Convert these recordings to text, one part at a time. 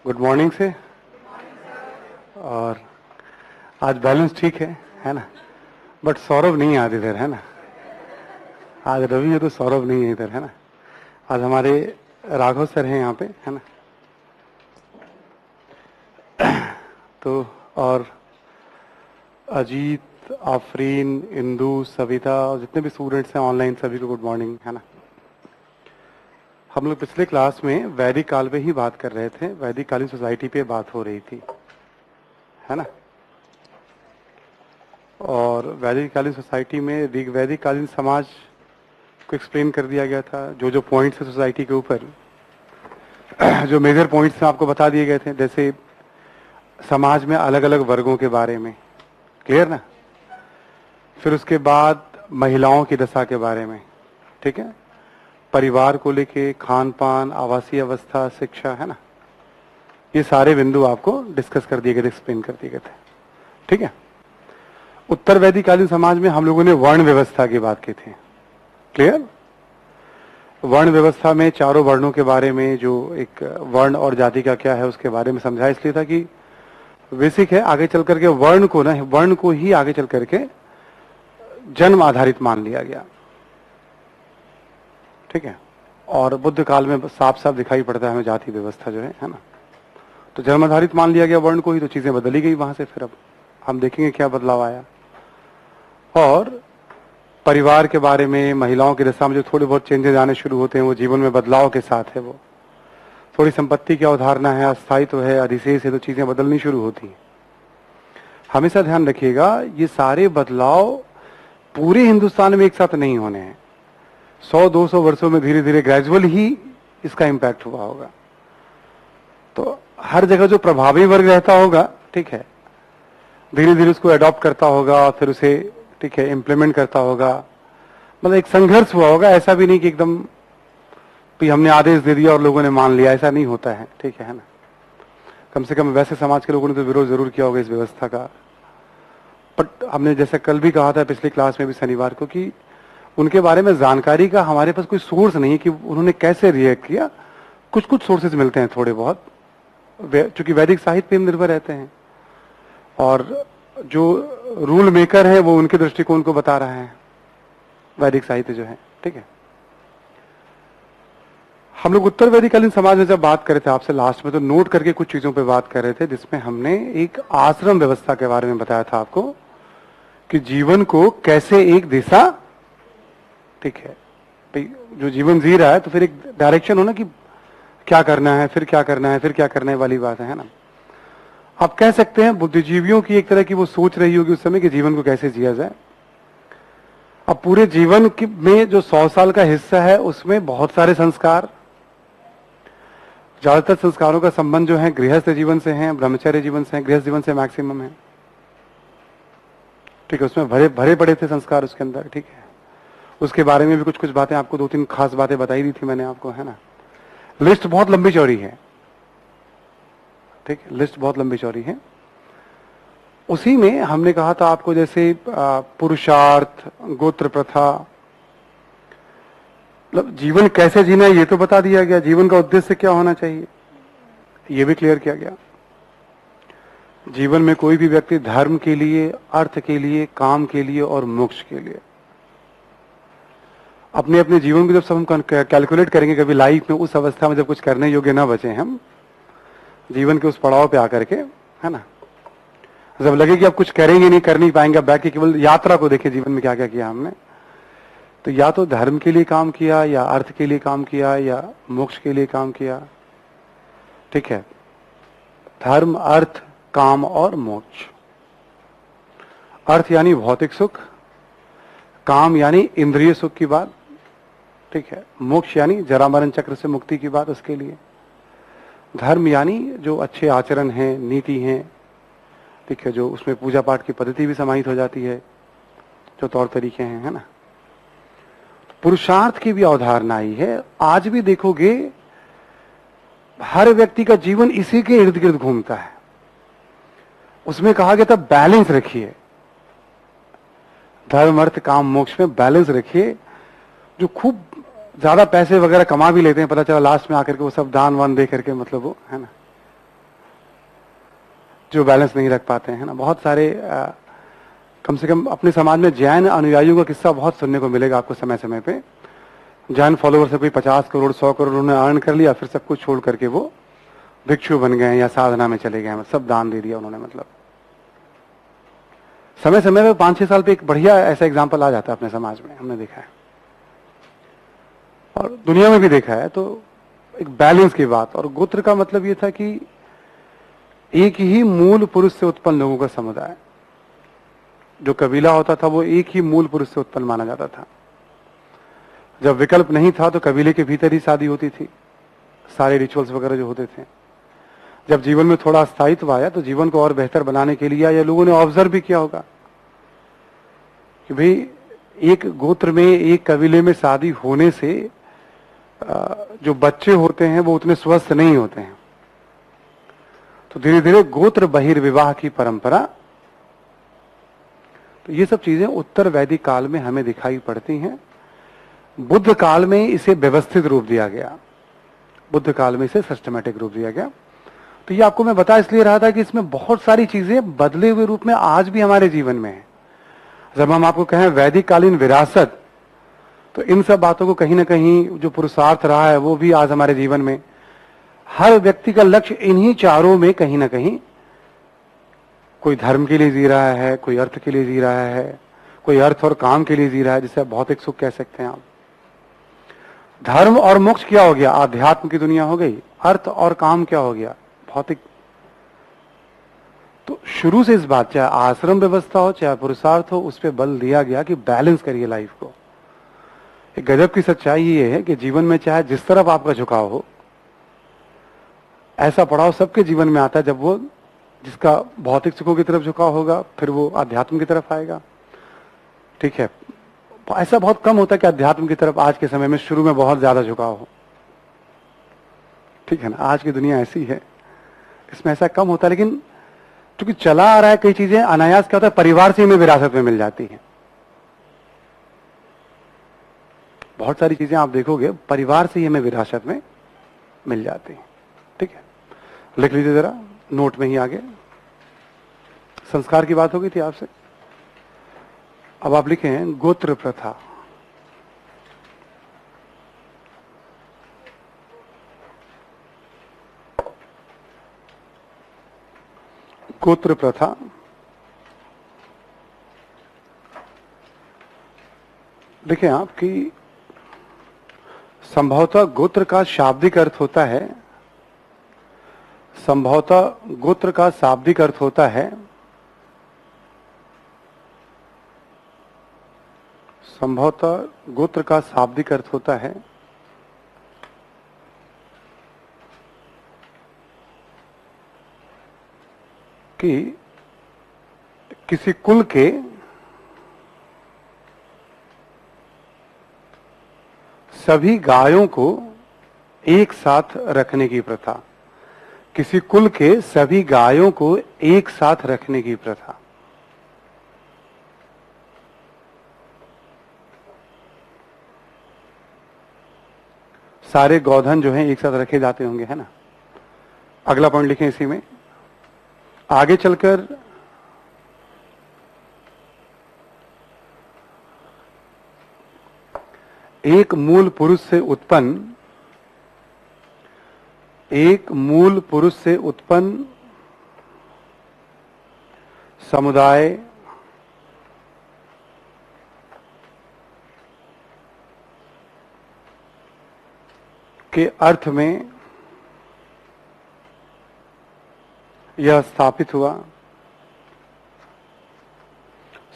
Good morning से। और आज बैलेंस ठीक है ना। बट सौरभ नहीं है आज इधर, है ना। आज रवि है तो सौरभ नहीं है इधर, है ना। आज हमारे राघव सर हैं यहाँ पे, है ना। तो और अजीत, आफरीन, इंदु, सविता और जितने भी स्टूडेंट्स हैं ऑनलाइन, सभी को गुड मॉर्निंग, है ना। हम लोग पिछले क्लास में वैदिक काल पे ही बात कर रहे थे, वैदिक कालीन सोसाइटी पे बात हो रही थी, है ना। और वैदिक कालीन सोसाइटी में वैदिक कालीन समाज को एक्सप्लेन कर दिया गया था। जो जो पॉइंट्स है सोसाइटी के ऊपर, जो मेजर पॉइंट्स आपको बता दिए गए थे, जैसे समाज में अलग अलग वर्गों के बारे में, क्लियर ना। फिर उसके बाद महिलाओं की दशा के बारे में, ठीक है। परिवार को लेके खान पान, आवासीय अवस्था, शिक्षा, है ना। ये सारे बिंदु आपको डिस्कस कर दिए गए थे, एक्सप्लेन कर दिए गए थे, ठीक है। उत्तर वैदिक कालीन समाज में हम लोगों ने वर्ण व्यवस्था की बात की थी, क्लियर। वर्ण व्यवस्था में चारों वर्णों के बारे में, जो एक वर्ण और जाति का क्या है उसके बारे में समझा। इसलिए था कि बेसिक है, आगे चल करके वर्ण को ही आगे चल करके जन्म आधारित मान लिया गया, ठीक है। और बुद्ध काल में साफ साफ दिखाई पड़ता है हमें जाति व्यवस्था जो है ना। तो जन्म आधारित मान लिया गया वर्ण को ही, तो चीजें बदली गई वहां से। फिर अब हम देखेंगे क्या बदलाव आया। और परिवार के बारे में, महिलाओं की दशा में जो थोड़े बहुत चेंजेस आने शुरू होते हैं, वो जीवन में बदलाव के साथ है। वो थोड़ी संपत्ति की अवधारणा है, अस्थायित्व है, अधिशेष है, तो चीजें बदलनी शुरू होती हैं। हमेशा ध्यान रखिएगा, ये सारे बदलाव पूरे हिंदुस्तान में एक साथ नहीं होने हैं। 100-200 वर्षों में धीरे धीरे ग्रेजुअल ही इसका इम्पैक्ट हुआ होगा। तो हर जगह जो प्रभावी वर्ग रहता होगा, ठीक है, धीरे धीरे उसको अडॉप्ट करता होगा, फिर उसे, ठीक है, इम्प्लीमेंट करता होगा। मतलब एक संघर्ष हुआ होगा, ऐसा भी नहीं कि एकदम भी हमने आदेश दे दिया और लोगों ने मान लिया, ऐसा नहीं होता है, ठीक है ना। कम से कम वैसे समाज के लोगों ने तो विरोध जरूर किया होगा इस व्यवस्था का। बट हमने जैसे कल भी कहा था, पिछली क्लास में भी शनिवार को, कि उनके बारे में जानकारी का हमारे पास कोई सोर्स नहीं है कि उन्होंने कैसे रिएक्ट किया। कुछ कुछ सोर्सेज मिलते हैं थोड़े बहुत, चूंकि वैदिक साहित्य पे हम निर्भर रहते हैं, और जो रूल मेकर है वो उनके दृष्टिकोण को बता रहा है, वैदिक साहित्य जो है, ठीक है। हम लोग उत्तर वैदिक कालीन समाज में जब बात कर रहे थे आपसे लास्ट में, तो नोट करके कुछ चीजों पे बात कर रहे थे, जिसमें हमने एक आश्रम व्यवस्था के बारे में बताया था आपको, कि जीवन को कैसे एक दिशा, ठीक है, जो जीवन जी रहा है तो फिर एक डायरेक्शन हो ना, कि क्या करना है, फिर क्या करना है, फिर क्या करने वाली बात है ना। आप कह सकते हैं बुद्धिजीवियों की एक तरह की वो सोच रही होगी उस समय कि जीवन को कैसे जिया जाए। अब पूरे जीवन में जो 100 साल का हिस्सा है, उसमें बहुत सारे संस्कार, ज्यादातर संस्कारों का संबंध जो है गृहस्थ जीवन से है, ब्रह्मचर्य जीवन से है, गृहस्थ जीवन से मैक्सिमम है, ठीक है। उसमें भरे पड़े थे संस्कार उसके अंदर, ठीक है। उसके बारे में भी कुछ कुछ बातें आपको, 2-3 खास बातें बताई दी थी मैंने आपको, है ना। लिस्ट बहुत लंबी चौड़ी है, ठीक है, लिस्ट बहुत लंबी चौड़ी है। उसी में हमने कहा था आपको, जैसे पुरुषार्थ, गोत्र प्रथा, मतलब जीवन कैसे जीना है ये तो बता दिया गया, जीवन का उद्देश्य क्या होना चाहिए ये भी क्लियर किया गया। जीवन में कोई भी व्यक्ति धर्म के लिए, अर्थ के लिए, काम के लिए और मोक्ष के लिए, अपने अपने जीवन को जब सब हम कैलकुलेट करेंगे कभी लाइफ में, उस अवस्था में जब कुछ करने योग्य ना बचे हम जीवन के उस पड़ाव पे आकर के, है ना, जब लगे कि अब कुछ करेंगे नहीं, कर नहीं पाएंगे, बैठ के केवल यात्रा को देखें जीवन में क्या क्या किया हमने, तो या तो धर्म के लिए काम किया, या अर्थ के लिए काम किया, या मोक्ष के लिए काम किया, ठीक है। धर्म, अर्थ, काम और मोक्ष। अर्थ यानी भौतिक सुख, काम यानी इंद्रिय सुख की बात, ठीक है। मोक्ष यानी जरा मरण चक्र से मुक्ति की बात, उसके लिए। धर्म यानी जो अच्छे आचरण हैं, नीति हैं, ठीक है, जो उसमें पूजा पाठ की पद्धति भी समाहित हो जाती है, जो तौर तरीके हैं, है ना। पुरुषार्थ की भी अवधारणा आई है। आज भी देखोगे हर व्यक्ति का जीवन इसी के इर्द गिर्द घूमता है। उसमें कहा गया था बैलेंस रखिए, धर्म, अर्थ, काम, मोक्ष में बैलेंस रखिए। जो खूब ज्यादा पैसे वगैरह कमा भी लेते हैं, पता चला लास्ट में आकर के वो सब दान वान दे करके, मतलब वो, है ना, जो बैलेंस नहीं रख पाते हैं ना। बहुत सारे कम से कम अपने समाज में जैन अनुयायियों का किस्सा बहुत सुनने को मिलेगा आपको समय समय पे। जैन फॉलोवर से कोई 50 करोड़ 100 करोड़ उन्होंने अर्न कर लिया, फिर सब कुछ छोड़ करके वो भिक्षु बन गए या साधना में चले गए, सब दान दे दिया उन्होंने। मतलब समय समय में 5-6 साल पे एक बढ़िया ऐसा एग्जाम्पल आ जाता है अपने समाज में, हमने देखा है और दुनिया में भी देखा है। तो एक बैलेंस की बात। और गोत्र का मतलब ये था कि एक ही मूल पुरुष से उत्पन्न लोगों का समुदाय। जो कबीला होता था वो एक ही मूल पुरुष से उत्पन्न माना जाता था। जब विकल्प नहीं था तो कबीले के भीतर ही शादी होती थी, सारे रिचुअल्स वगैरह जो होते थे। जब जीवन में थोड़ा स्थायित्व आया तो जीवन को और बेहतर बनाने के लिए या लोगों ने ऑब्जर्व भी किया होगा कि भाई एक गोत्र में एक कबीले में शादी होने से जो बच्चे होते हैं वो उतने स्वस्थ नहीं होते हैं। तो धीरे धीरे गोत्र बहिर्विवाह की परंपरा, तो ये सब चीजें उत्तर वैदिक काल में हमें दिखाई पड़ती हैं। बुद्ध काल में इसे व्यवस्थित रूप दिया गया, बुद्ध काल में इसे सिस्टमैटिक रूप दिया गया। तो ये आपको मैं बता इसलिए रहा था कि इसमें बहुत सारी चीजें बदले हुए रूप में आज भी हमारे जीवन में है। जब हम आपको कहें वैदिक कालीन विरासत, तो इन सब बातों को कहीं ना कहीं जो पुरुषार्थ रहा है वो भी आज हमारे जीवन में, हर व्यक्ति का लक्ष्य इन्हीं चारों में कहीं ना कहीं, कोई धर्म के लिए जी रहा है, कोई अर्थ के लिए जी रहा है, कोई अर्थ और काम के लिए जी रहा है, जिसे आप भौतिक सुख कह सकते हैं आप। धर्म और मोक्ष क्या हो गया? आध्यात्म की दुनिया हो गई। अर्थ और काम क्या हो गया? भौतिक। तो शुरू से इस बात, चाहे आश्रम व्यवस्था हो चाहे पुरुषार्थ हो, उस पर बल दिया गया कि बैलेंस करिए लाइफ को। एक गजब की सच्चाई ये है कि जीवन में चाहे जिस तरफ आपका झुकाव हो, ऐसा पड़ाव सबके जीवन में आता है जब वो, जिसका भौतिक सुखों की तरफ झुकाव होगा फिर वो अध्यात्म की तरफ आएगा। ठीक है, ऐसा बहुत कम होता है कि अध्यात्म की तरफ आज के समय में शुरू में बहुत ज्यादा झुकाव हो। ठीक है ना, आज की दुनिया ऐसी है, इसमें ऐसा कम होता है। लेकिन क्योंकि चला आ रहा है, कई चीजें अनायास क्या होता है, परिवार से हमें विरासत में मिल जाती हैं। बहुत सारी चीजें आप देखोगे परिवार से ही हमें विरासत में मिल जाती हैं। ठीक है, लिख लीजिए जरा नोट में ही आगे। संस्कार की बात हो गई थी आपसे, अब आप लिखें गोत्र प्रथा। गोत्र प्रथा देखें आप कि संभवतः गोत्र का शाब्दिक अर्थ होता है, संभवतः गोत्र का शाब्दिक अर्थ होता है, संभवतः गोत्र का शाब्दिक अर्थ होता है कि किसी कुल के सभी गायों को एक साथ रखने की प्रथा, किसी कुल के सभी गायों को एक साथ रखने की प्रथा। सारे गौधन जो हैं एक साथ रखे जाते होंगे, है ना। अगला पॉइंट लिखें इसी में। आगे चलकर एक मूल पुरुष से उत्पन्न, एक मूल पुरुष से उत्पन्न समुदाय के अर्थ में यह स्थापित हुआ,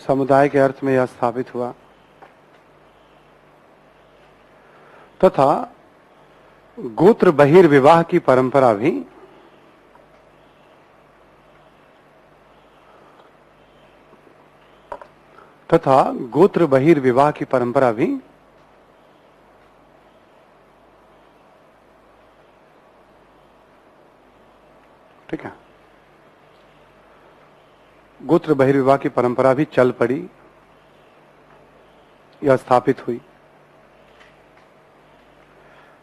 समुदाय के अर्थ में यह स्थापित हुआ, तथा गोत्र बहिर्विवाह की परंपरा भी गोत्र बहिर्विवाह की परंपरा भी ठीक है, गोत्र बहिर्विवाह की परंपरा भी चल पड़ी या स्थापित हुई।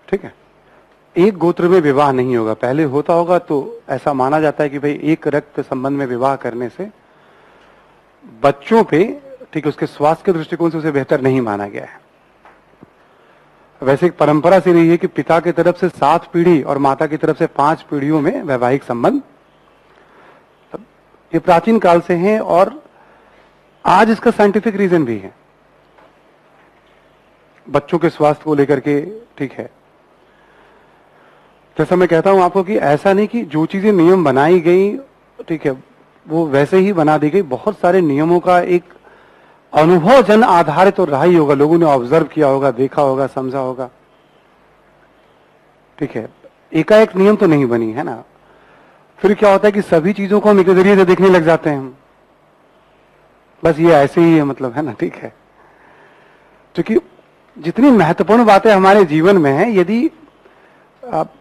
ठीक है, एक गोत्र में विवाह नहीं होगा। पहले होता होगा तो ऐसा माना जाता है कि भाई एक रक्त संबंध में विवाह करने से बच्चों पे, ठीक है, उसके स्वास्थ्य के दृष्टिकोण से उसे बेहतर नहीं माना गया है। वैसे एक परंपरा से रही है कि पिता की तरफ से 7 पीढ़ी और माता की तरफ से 5 पीढ़ियों में वैवाहिक संबंध, ये प्राचीन काल से है और आज इसका साइंटिफिक रीजन भी है बच्चों के स्वास्थ्य को लेकर के, ठीक है। जैसा मैं कहता हूं आपको कि ऐसा नहीं कि जो चीजें नियम बनाई गई, ठीक है, वो वैसे ही बना दी गई। बहुत सारे नियमों का एक अनुभव जन आधारित तो रहा ही होगा, लोगों ने ऑब्जर्व किया होगा, देखा होगा, समझा होगा, ठीक है। एकाएक नियम तो नहीं बनी है ना। फिर क्या होता है कि सभी चीजों को हम एक नजरिए से देखने लग जाते हैं, बस ये ऐसे ही है, मतलब, है ना, ठीक है। क्योंकि जितनी महत्वपूर्ण बातें हमारे जीवन में है, यदि आप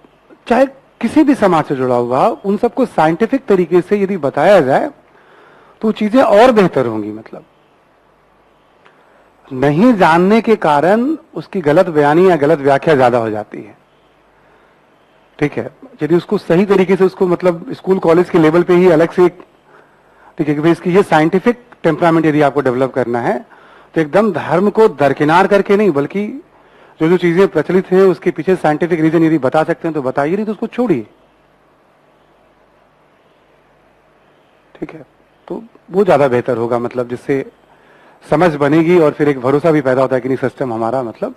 चाहे किसी भी समाज से जुड़ा हुआ, उन सबको साइंटिफिक तरीके से यदि बताया जाए तो चीजें और बेहतर होंगी। मतलब नहीं जानने के कारण उसकी गलत बयानी या गलत व्याख्या ज्यादा हो जाती है, ठीक है। यदि उसको सही तरीके से, उसको मतलब स्कूल कॉलेज के लेवल पे ही अलग से एक, ठीक है, कि भाई इसकी ये साइंटिफिक टेम्परामेंट यदि आपको डेवलप करना है तो एकदम धर्म को दरकिनार करके नहीं, बल्कि जो जो चीजें प्रचलित हैं उसके पीछे साइंटिफिक रीजन यदि बता सकते हैं तो बताइए, नहीं तो उसको छोड़िए, ठीक है। तो वो ज्यादा बेहतर होगा, मतलब जिससे समझ बनेगी और फिर एक भरोसा भी पैदा होता है कि नहीं, सिस्टम हमारा, मतलब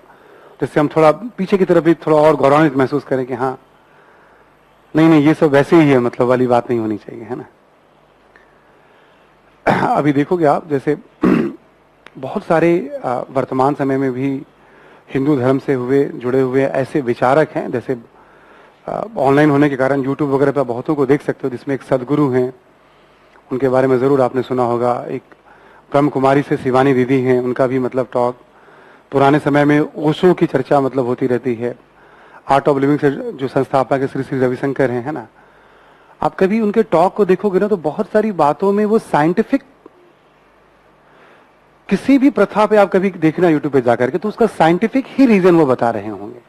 जिससे हम थोड़ा पीछे की तरफ भी थोड़ा और गौरवान्वित महसूस करें कि हाँ नहीं नहीं ये सब वैसे ही है, मतलब वाली बात नहीं होनी चाहिए, है ना। अभी देखोगे आप, जैसे बहुत सारे वर्तमान समय में भी हिंदू धर्म से जुड़े हुए ऐसे विचारक हैं, जैसे ऑनलाइन होने के कारण यूट्यूब वगैरह पर बहुतों को देख सकते हो, जिसमें एक सदगुरु हैं, उनके बारे में जरूर आपने सुना होगा। एक ब्रह्म कुमारी से शिवानी दीदी हैं, उनका भी मतलब टॉक, पुराने समय में ओशो की चर्चा मतलब होती रहती है। आर्ट ऑफ लिविंग से जो संस्थापक है श्री श्री रविशंकर हैं, है ना। आप कभी उनके टॉक को देखोगे ना तो बहुत सारी बातों में वो साइंटिफिक, किसी भी प्रथा पे आप कभी देखना यूट्यूब पे जाकर के तो उसका साइंटिफिक ही रीजन वो बता रहे होंगे,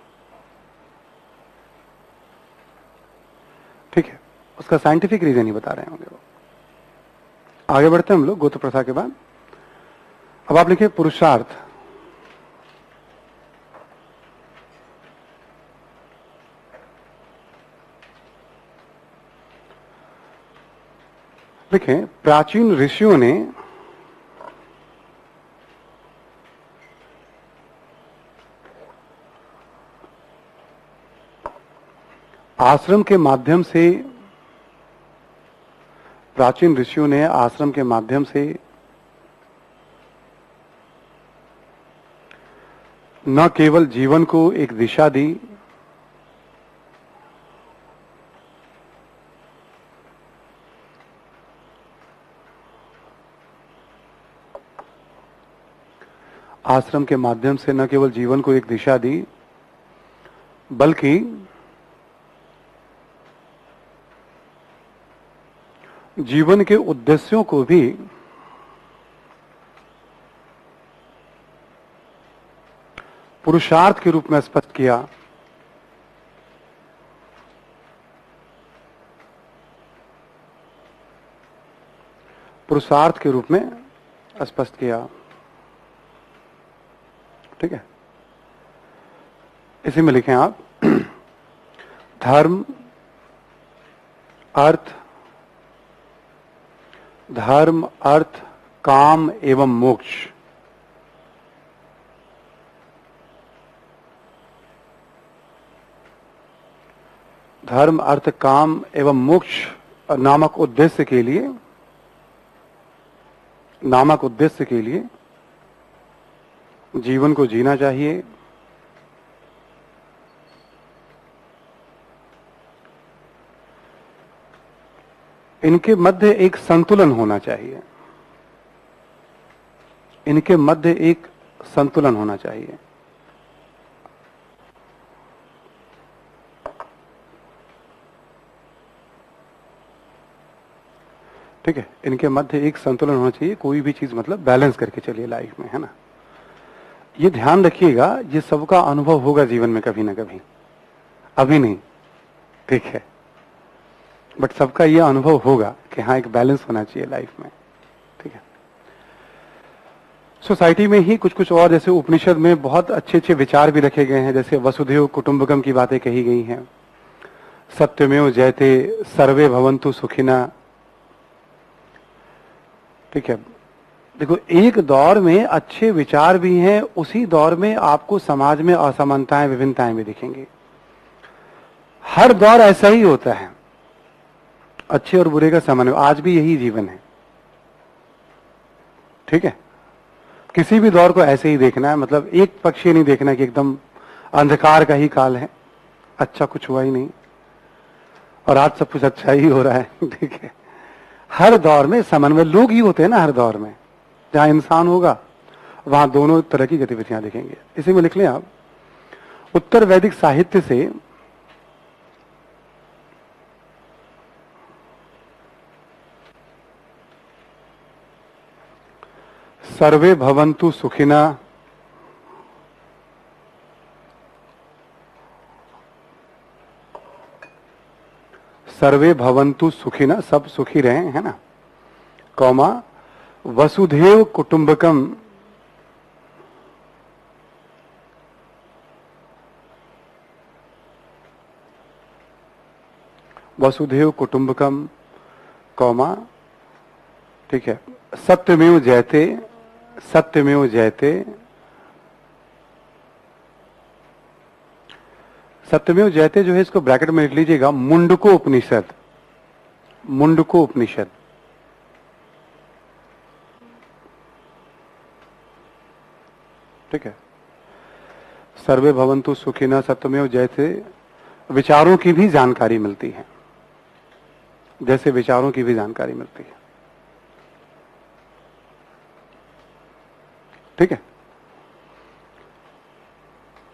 ठीक है, उसका साइंटिफिक रीजन ही बता रहे होंगे वो। आगे बढ़ते हैं हम लोग गोत्र प्रथा के बाद। अब आप लिखिए पुरुषार्थ। देखें, प्राचीन ऋषियों ने आश्रम के माध्यम से, प्राचीन ऋषियों ने आश्रम के माध्यम से न केवल जीवन को एक दिशा दी, आश्रम के माध्यम से न केवल जीवन को एक दिशा दी, बल्कि जीवन के उद्देश्यों को भी पुरुषार्थ के रूप में स्पष्ट किया। पुरुषार्थ के रूप में स्पष्ट किया, ठीक है। इसी में लिखें आप धर्म अर्थ काम एवं मोक्ष। धर्म अर्थ काम एवं मोक्ष नामक उद्देश्य के लिए जीवन को जीना चाहिए। इनके मध्य एक संतुलन होना चाहिए। इनके मध्य एक संतुलन होना चाहिए। ठीक है, इनके मध्य एक संतुलन होना चाहिए। कोई भी चीज मतलब बैलेंस करके चलिए लाइफ में, है ना। ये ध्यान रखिएगा, ये सबका अनुभव होगा जीवन में कभी ना कभी। अभी नहीं, ठीक है, बट सबका यह अनुभव होगा कि हाँ एक बैलेंस होना चाहिए लाइफ में, ठीक है। सोसाइटी में ही कुछ कुछ और, जैसे उपनिषद में बहुत अच्छे अच्छे विचार भी रखे गए हैं, जैसे वसुधैव कुटुंबकम की बातें कही गई हैं, सत्यमेव जयते, सर्वे भवन्तु सुखिना, ठीक है। देखो, एक दौर में अच्छे विचार भी हैं, उसी दौर में आपको समाज में असमानताएं, विभिन्नताएं भी दिखेंगी। हर दौर ऐसा ही होता है, अच्छे और बुरे का समन्वय, आज भी यही जीवन है, ठीक है। किसी भी दौर को ऐसे ही देखना है, मतलब एक पक्ष नहीं देखना कि एकदम अंधकार का ही काल है, अच्छा कुछ हुआ ही नहीं और आज सब कुछ अच्छा ही हो रहा है, ठीक है। हर दौर में समन्वय, लोग ही होते हैं ना हर दौर में, जहां इंसान होगा वहां दोनों तरह की गतिविधियां दिखेंगे। इसी में लिख लें आप, उत्तर वैदिक साहित्य से सर्वे भवन्तु सुखिना, सर्वे भवन्तु सुखिना, सब सुखी रहें, है ना, कौमा वसुधैव कुटुंबकम, वसुधैव कुटुंबकम, कौमा, ठीक है, सत्यमेव जयते, सत्यमेव जयते, सत्यमेव जयते जो है इसको ब्रैकेट में लिख लीजिएगा, मुंडको उपनिषद, मुंडको उपनिषद, ठीक है। सर्वे भवन्तु सुखिनः, सत्यमेव जयते, विचारों की भी जानकारी मिलती है, जैसे विचारों की भी जानकारी मिलती है, ठीक है।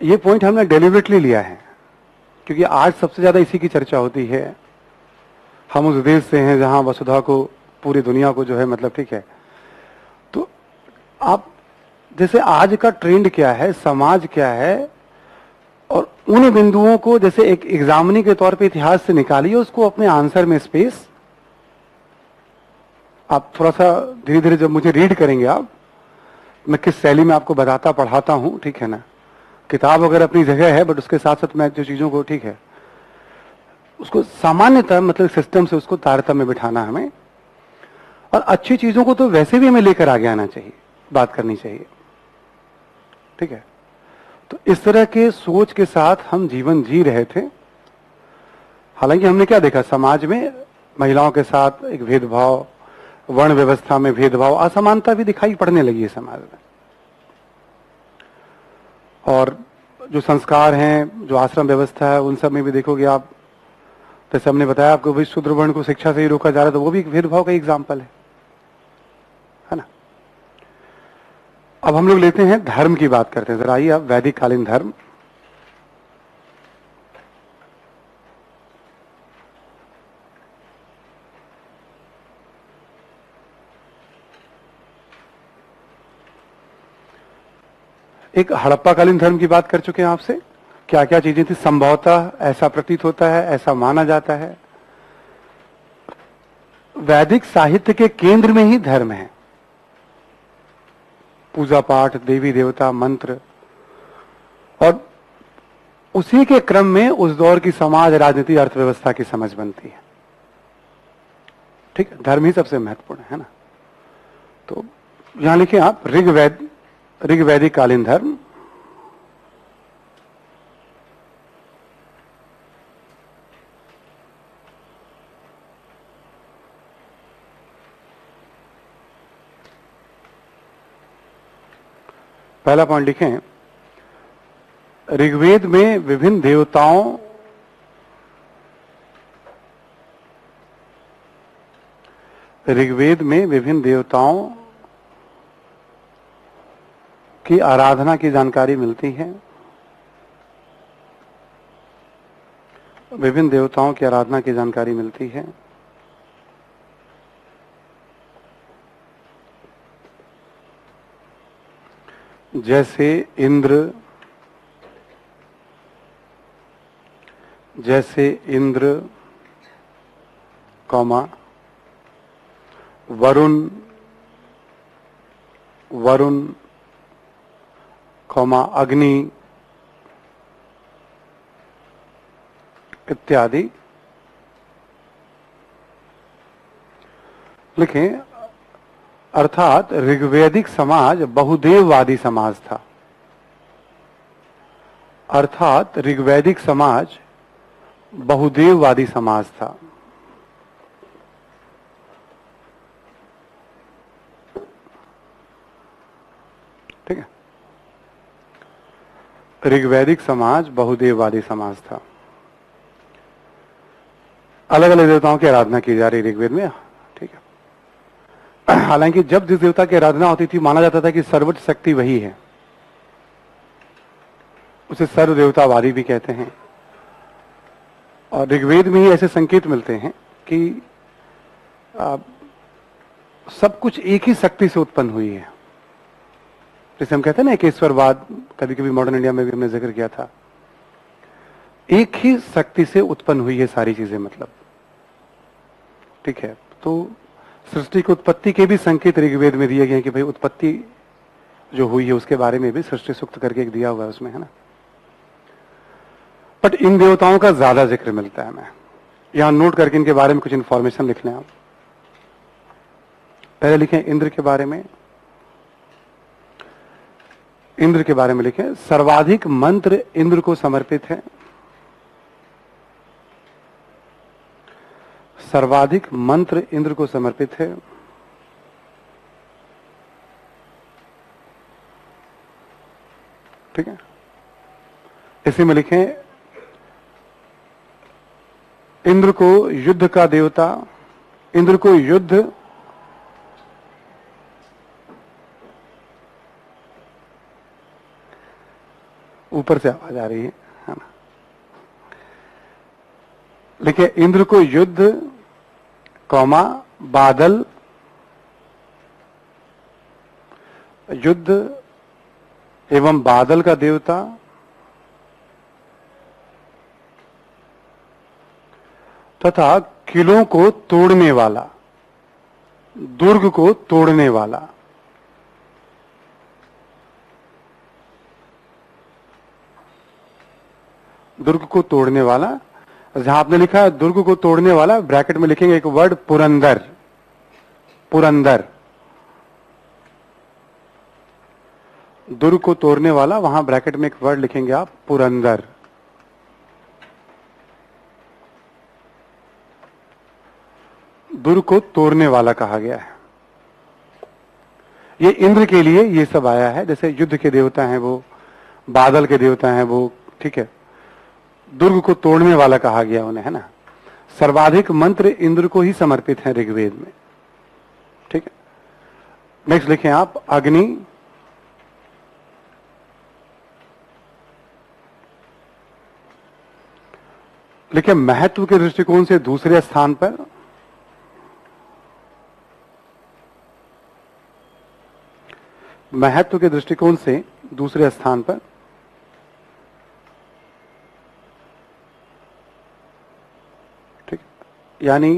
ये पॉइंट हमने डेलिबरेटली लिया है क्योंकि आज सबसे ज्यादा इसी की चर्चा होती है। हम उस देश से हैं जहां वसुधा को, पूरी दुनिया को जो है, मतलब, ठीक है। तो आप जैसे आज का ट्रेंड क्या है, समाज क्या है, और उन बिंदुओं को जैसे एक एग्जामिनी के तौर पे इतिहास से निकालिए, उसको अपने आंसर में स्पेस, आप थोड़ा सा धीरे धीरे जब मुझे रीड करेंगे आप, मैं किस शैली में आपको बताता पढ़ाता हूं, ठीक है ना। किताब अगर अपनी जगह है, बट उसके साथ साथ मैं जो चीजों को, ठीक है, उसको सामान्यतः मतलब सिस्टम से उसको तारतम्य में बिठाना हमें, और अच्छी चीजों को तो वैसे भी हमें लेकर आगे आना चाहिए, बात करनी चाहिए, ठीक है। तो इस तरह के सोच के साथ हम जीवन जी रहे थे। हालांकि हमने क्या देखा, समाज में महिलाओं के साथ एक भेदभाव, वर्ण व्यवस्था में भेदभाव, असमानता भी दिखाई पड़ने लगी है समाज में। और जो संस्कार हैं, जो आश्रम व्यवस्था है, उन सब में भी देखोगे आप, जैसे हमने बताया आपको, भाई शूद्र वर्ण को शिक्षा से ही रोका जा रहा है, तो वो भी एक भेदभाव का एग्जाम्पल है ना। अब हम लोग लेते हैं धर्म की बात करते हैं, जरा आइए आप, वैदिक कालीन धर्म। एक हड़प्पाकालीन धर्म की बात कर चुके हैं आपसे, क्या क्या चीजें थी, संभवतः ऐसा प्रतीत होता है, ऐसा माना जाता है। वैदिक साहित्य के केंद्र में ही धर्म है, पूजा पाठ, देवी देवता, मंत्र, और उसी के क्रम में उस दौर की समाज, राजनीति, अर्थव्यवस्था की समझ बनती है, ठीक है। धर्म ही सबसे महत्वपूर्ण है ना। तो यहां लिखिए आप, ऋग्वैदिक कालीन धर्म, पहला पॉइंट लिखें, ऋग्वेद में विभिन्न देवताओं, ऋग्वेद में विभिन्न देवताओं की आराधना की जानकारी मिलती है, विभिन्न देवताओं की आराधना की जानकारी मिलती है। जैसे इंद्र, जैसे इंद्र, कौमा वरुण, वरुण, कौमा अग्नि इत्यादि। लिखें, अर्थात ऋग्वैदिक समाज बहुदेववादी समाज था। अर्थात ऋग्वैदिक समाज बहुदेववादी समाज था। ठीक है, ऋग्वैदिक समाज बहुदेववादी समाज था। अलग अलग देवताओं की आराधना की जा रही ऋग्वेद में। ठीक है, हालांकि जब जिस देवता की आराधना होती थी माना जाता था कि सर्वोच्च शक्ति वही है, उसे सर्व देवतावादी भी कहते हैं। और ऋग्वेद में ही ऐसे संकेत मिलते हैं कि सब कुछ एक ही शक्ति से उत्पन्न हुई है। जैसे हम कहते हैं ना एकेश्वरवाद, कभी कभी मॉडर्न इंडिया में भी हमने जिक्र किया था। एक ही शक्ति से उत्पन्न हुई है सारी चीजें, मतलब। ठीक है, तो सृष्टि की उत्पत्ति के भी संकेत ऋग्वेद में दिए गए हैं कि भाई उत्पत्ति जो हुई है उसके बारे में भी सृष्टि सूक्त करके एक दिया हुआ है उसमें, है ना। बट इन देवताओं का ज्यादा जिक्र मिलता है हमें। यहां नोट करके इनके बारे में कुछ इंफॉर्मेशन लिख लें आप। पहले लिखें इंद्र के बारे में। इंद्र के बारे में लिखें, सर्वाधिक मंत्र इंद्र को समर्पित है। सर्वाधिक मंत्र इंद्र को समर्पित है। ठीक है, इसी में लिखें, इंद्र को युद्ध का देवता, इंद्र को युद्ध ऊपर से आवाज आ रही है ना। लिखे, इंद्र को युद्ध, कौमा बादल, युद्ध एवं बादल का देवता, तथा किलों को तोड़ने वाला, दुर्ग को तोड़ने वाला। दुर्ग को तोड़ने वाला, जहां आपने लिखा है दुर्ग को तोड़ने वाला, ब्रैकेट में लिखेंगे एक वर्ड पुरंदर। पुरंदर, दुर्ग को तोड़ने वाला, वहां ब्रैकेट में एक वर्ड लिखेंगे आप पुरंदर। दुर्ग को तोड़ने वाला कहा गया है। ये इंद्र के लिए ये सब आया है। जैसे युद्ध के देवता हैं वो, बादल के देवता हैं वो। ठीक है, दुर्ग को तोड़ने वाला कहा गया उन्हें, है ना। सर्वाधिक मंत्र इंद्र को ही समर्पित है ऋग्वेद में। ठीक है, नेक्स्ट लिखें आप अग्नि। लिखें, महत्व के दृष्टिकोण से दूसरे स्थान पर। महत्व के दृष्टिकोण से दूसरे स्थान पर। ठीक, यानी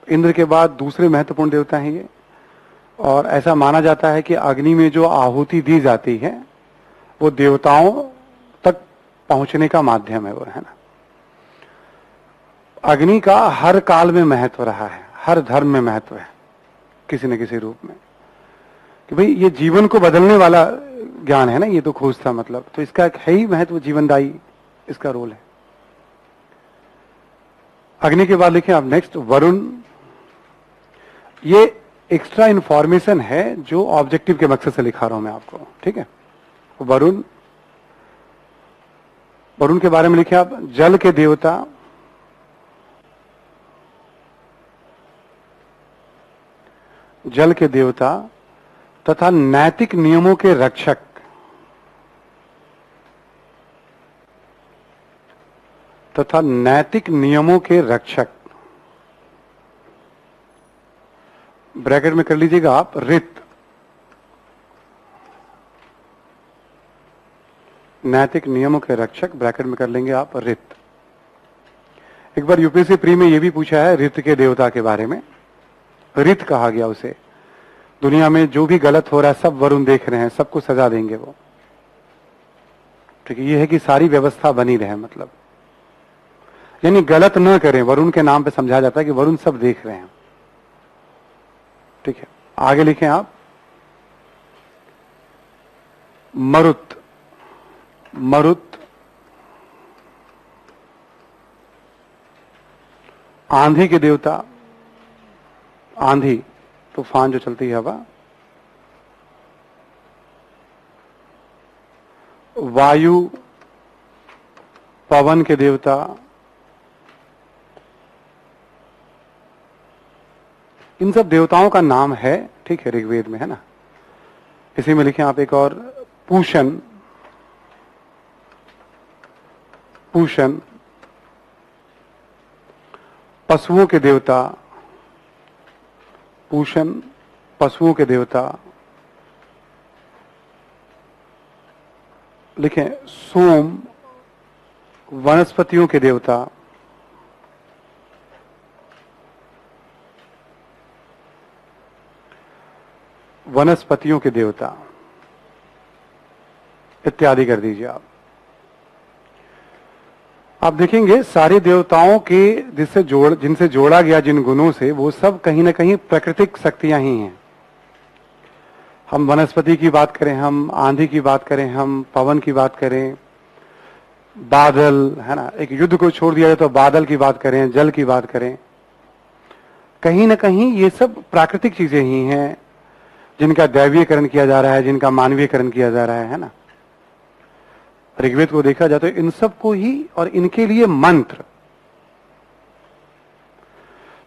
इंद्र के बाद दूसरे महत्वपूर्ण देवता हैं ये। और ऐसा माना जाता है कि अग्नि में जो आहुति दी जाती है वो देवताओं तक पहुंचने का माध्यम है वो, है ना। अग्नि का हर काल में महत्व रहा है, हर धर्म में महत्व है किसी न किसी रूप में, कि भाई ये जीवन को बदलने वाला ज्ञान है ना, ये तो खोज था मतलब, तो इसका एक है ही महत्व, जीवनदायी इसका रोल है। अग्नि के बाद लिखें आप नेक्स्ट वरुण। ये एक्स्ट्रा इंफॉर्मेशन है जो ऑब्जेक्टिव के मकसद से लिखा रहा हूं मैं आपको। ठीक है, वरुण। वरुण के बारे में लिखे आप जल के देवता, जल के देवता तथा नैतिक नियमों के रक्षक। तथा नैतिक नियमों के रक्षक, ब्रैकेट में कर लीजिएगा आप ऋत। नैतिक नियमों के रक्षक, ब्रैकेट में कर लेंगे आप ऋत। एक बार यूपीएससी प्री में ये भी पूछा है ऋत के देवता के बारे में। ऋत कहा गया उसे। दुनिया में जो भी गलत हो रहा है सब वरुण देख रहे हैं, सबको सजा देंगे वो। ठीक है, ये है कि सारी व्यवस्था बनी रहे, मतलब यानी गलत न करें, वरुण के नाम पे समझाया जाता है कि वरुण सब देख रहे हैं। ठीक है, आगे लिखें आप। मरुत, मरुत आंधी के देवता। आंधी, तूफान जो चलती है हवा। वायु, पवन के देवता। इन सब देवताओं का नाम है, ठीक है, ऋग्वेद में है ना। इसी में लिखें आप एक और, पूषण। पूषण पशुओं के देवता। पूषण पशुओं के देवता। लिखें सोम वनस्पतियों के देवता। वनस्पतियों के देवता इत्यादि कर दीजिए आप। आप देखेंगे सारे देवताओं के जिनसे जोड़ा गया जिन गुणों से, वो सब कहीं ना कहीं प्राकृतिक शक्तियां ही हैं। हम वनस्पति की बात करें, हम आंधी की बात करें, हम पवन की बात करें, बादल, है ना, एक युद्ध को छोड़ दिया जाए तो बादल की बात करें, जल की बात करें, कहीं ना कहीं ये सब प्राकृतिक चीजें ही हैं जिनका दैवीयकरण किया जा रहा है, जिनका मानवीयकरण किया जा रहा है ना। ऋग्वेद को देखा जाए तो इन सब को ही और इनके लिए मंत्र।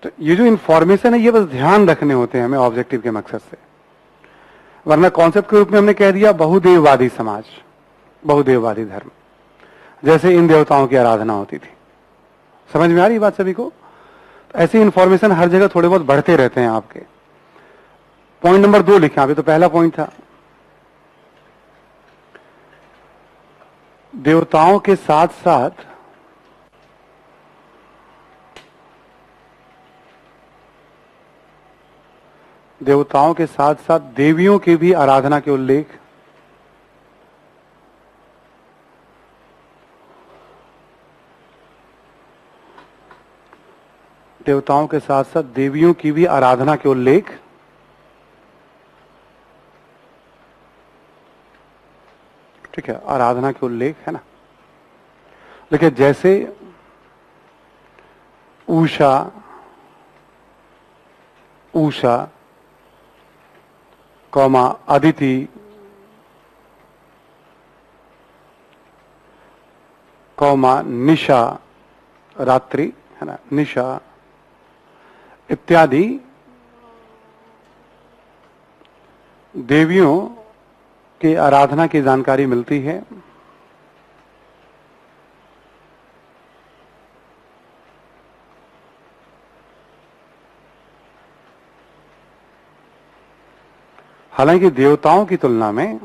तो ये जो इंफॉर्मेशन है ये बस ध्यान रखने होते हैं हमें ऑब्जेक्टिव के मकसद से, वरना कॉन्सेप्ट के रूप में हमने कह दिया बहुदेववादी समाज, बहुदेववादी धर्म, जैसे इन देवताओं की आराधना होती थी। समझ में आ रही बात सभी को? तो ऐसी इंफॉर्मेशन हर जगह थोड़े बहुत बढ़ते रहते हैं आपके। पॉइंट नंबर 2 लिखें आप, ये तो पहला पॉइंट था। देवताओं के साथ साथ देवियों की भी आराधना के उल्लेख। देवताओं के साथ साथ देवियों की भी आराधना के उल्लेख। ठीक है, आराधना के उल्लेख है ना। देखिए जैसे उषा, उषा कौमा अदिति, कौमा निशा, रात्रि है ना, निशा इत्यादि देवियों की आराधना की जानकारी मिलती है। हालांकि देवताओं की तुलना में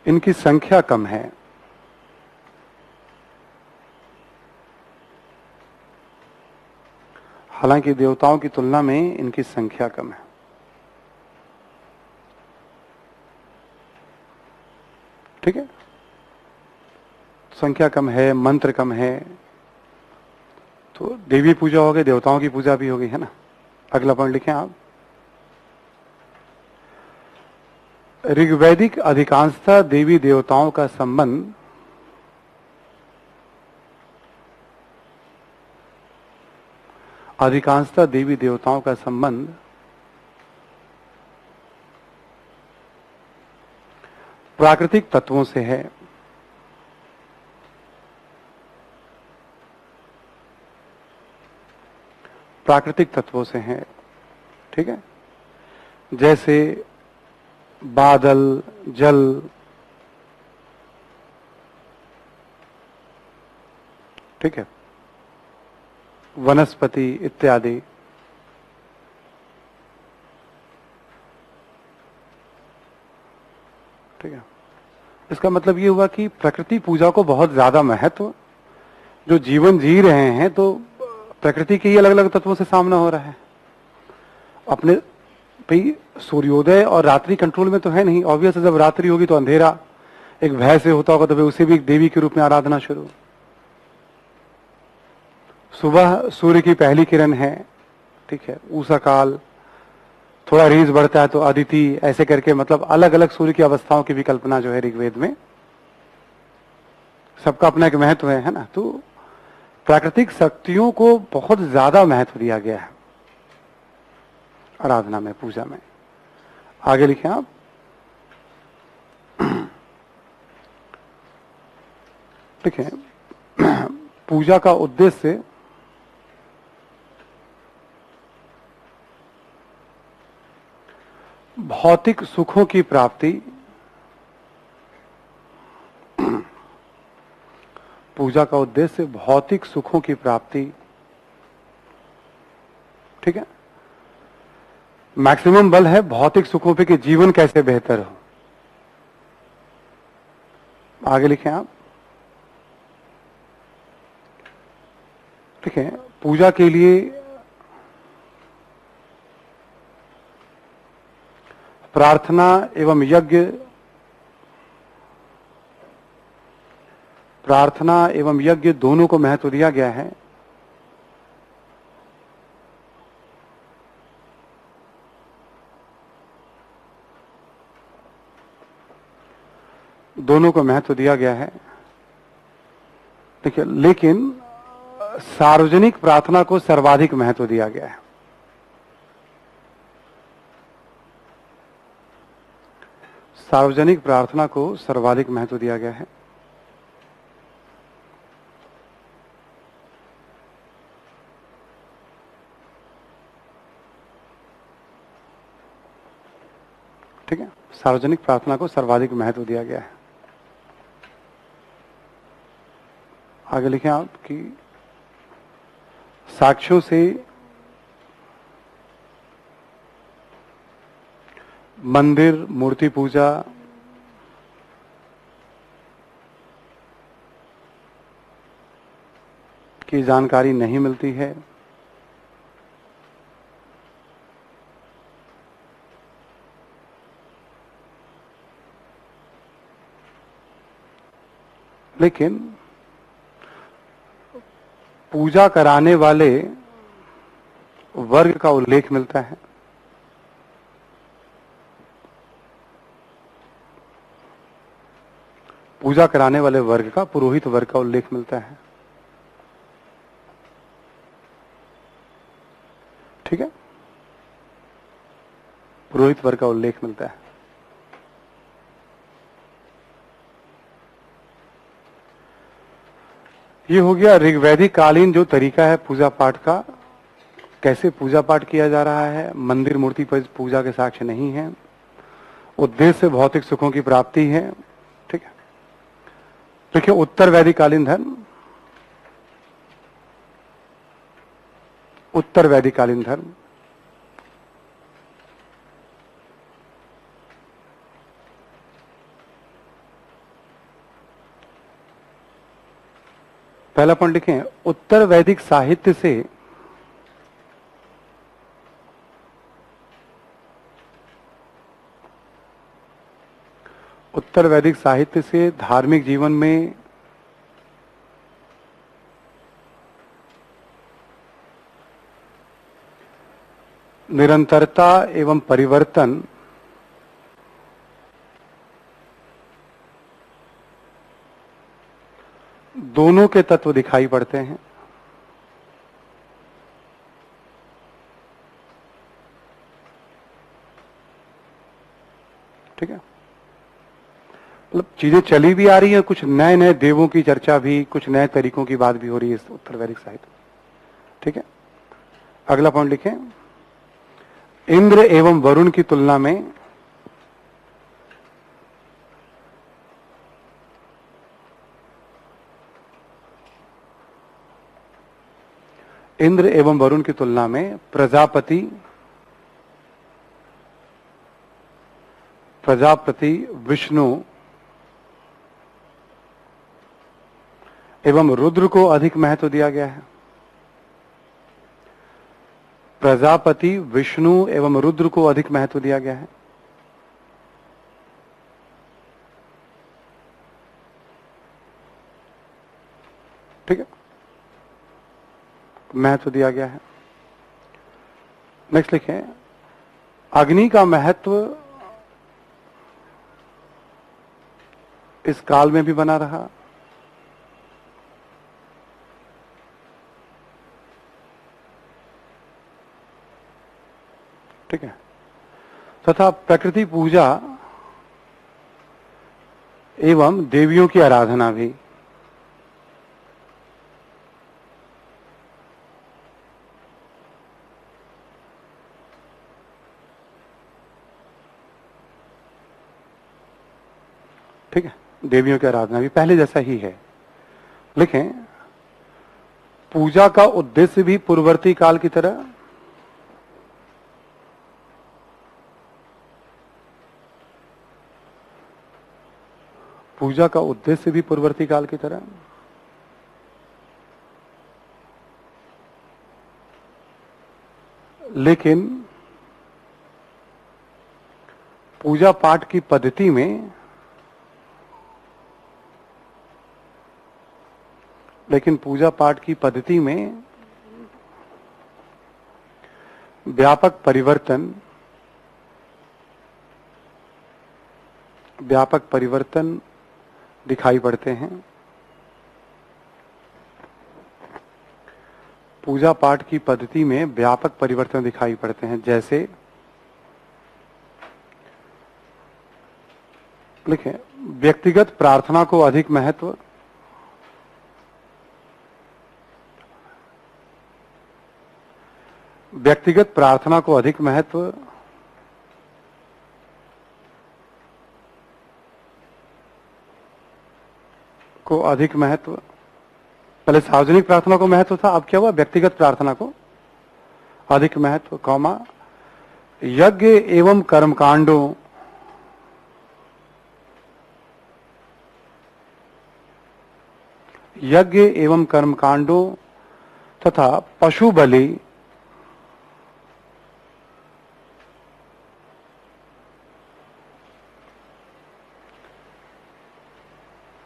इनकी संख्या कम है। हालांकि देवताओं की तुलना में इनकी संख्या कम है। ठीक है, संख्या कम है, मंत्र कम है, तो देवी पूजा हो गई, देवताओं की पूजा भी हो गई, है ना। अगला पॉइंट लिखें आप। ऋग्वैदिक अधिकांशतः देवी देवताओं का संबंध प्राकृतिक तत्वों से है। प्राकृतिक तत्वों से है, ठीक है, जैसे बादल, जल, ठीक है, वनस्पति इत्यादि। ठीक है, इसका मतलब ये हुआ कि प्रकृति पूजा को बहुत ज्यादा महत्व, जो जीवन जी रहे हैं तो प्रकृति के ही अलग अलग तत्वों से सामना हो रहा है। अपने भाई सूर्योदय और रात्रि कंट्रोल में तो है नहीं, ऑब्वियस है, जब रात्रि होगी तो अंधेरा एक भय से होता होगा, तो उसे भी एक देवी के रूप में आराधना शुरू। सुबह सूर्य की पहली किरण है, ठीक है, उषा काल, थोड़ा रेंज बढ़ता है तो अदिति, ऐसे करके मतलब अलग अलग सूर्य की अवस्थाओं की भी कल्पना जो है ऋग्वेद में, सबका अपना एक महत्व है ना। तो प्राकृतिक शक्तियों को बहुत ज्यादा महत्व दिया गया है आराधना में, पूजा में। आगे लिखें आप। ठीक है, पूजा का उद्देश्य भौतिक सुखों की प्राप्ति, पूजा का उद्देश्य भौतिक सुखों की प्राप्ति, ठीक है। मैक्सिमम बल है भौतिक सुखों पे कि जीवन कैसे बेहतर हो। आगे लिखें आप। ठीक है, पूजा के लिए प्रार्थना एवं यज्ञ, प्रार्थना एवं यज्ञ दोनों को महत्व दिया गया है। दोनों को महत्व दिया गया है, देखिए, लेकिन सार्वजनिक प्रार्थना को सर्वाधिक महत्व दिया गया है। सार्वजनिक प्रार्थना को सर्वाधिक महत्व दिया गया है। ठीक है, सार्वजनिक प्रार्थना को सर्वाधिक महत्व दिया गया है। आगे लिखें आप कि साक्ष्यों से मंदिर, मूर्ति पूजा, की जानकारी नहीं मिलती है। लेकिन पूजा कराने वाले वर्ग का उल्लेख मिलता है। पूजा कराने वाले वर्ग का, पुरोहित वर्ग का उल्लेख मिलता है। ठीक है, पुरोहित वर्ग का उल्लेख मिलता है। ये हो गया ऋग्वैदिक कालीन जो तरीका है पूजा पाठ का, कैसे पूजा पाठ किया जा रहा है। मंदिर मूर्ति पर पूजा के साक्ष्य नहीं है, उद्देश्य भौतिक सुखों की प्राप्ति है। ठीक है, देखिए उत्तर वैदिक कालीन धर्म, उत्तर वैदिक कालीन धर्म, पहला पॉइंट लिखें, उत्तर वैदिक साहित्य से उत्तर वैदिक साहित्य से धार्मिक जीवन में निरंतरता एवं परिवर्तन दोनों के तत्व दिखाई पड़ते हैं। ठीक है, मतलब चीजें चली भी आ रही है, कुछ नए नए देवों की चर्चा भी, कुछ नए तरीकों की बात भी हो रही है इस उत्तर वैदिक साहित्य। ठीक है, अगला पॉइंट लिखें, इंद्र एवं वरुण की तुलना में इंद्र एवं वरुण की तुलना में प्रजापति विष्णु एवं रुद्र को अधिक महत्व दिया गया है। प्रजापति, विष्णु एवं रुद्र को अधिक महत्व दिया गया है। ठीक है, महत्व दिया गया है। नेक्स्ट लिखें, अग्नि का महत्व इस काल में भी बना रहा, ठीक है, तथा प्रकृति पूजा एवं देवियों की आराधना भी। ठीक है, देवियों की आराधना भी पहले जैसा ही है। लिखें, पूजा का उद्देश्य भी पूर्ववर्ती काल की तरह, पूजा का उद्देश्य भी पूर्ववर्ती काल की तरह, लेकिन पूजा पाठ की पद्धति में, पूजा पाठ की पद्धति में व्यापक परिवर्तन दिखाई पड़ते हैं। पूजा पाठ की पद्धति में व्यापक परिवर्तन दिखाई पड़ते हैं। जैसे लिखें, व्यक्तिगत प्रार्थना को अधिक महत्व, व्यक्तिगत प्रार्थना को अधिक महत्व, पहले सार्वजनिक प्रार्थना को महत्व था, अब क्या हुआ, व्यक्तिगत प्रार्थना को अधिक महत्व, कौमा, यज्ञ एवं कर्मकांडों, यज्ञ एवं कर्मकांडों तथा पशु बलि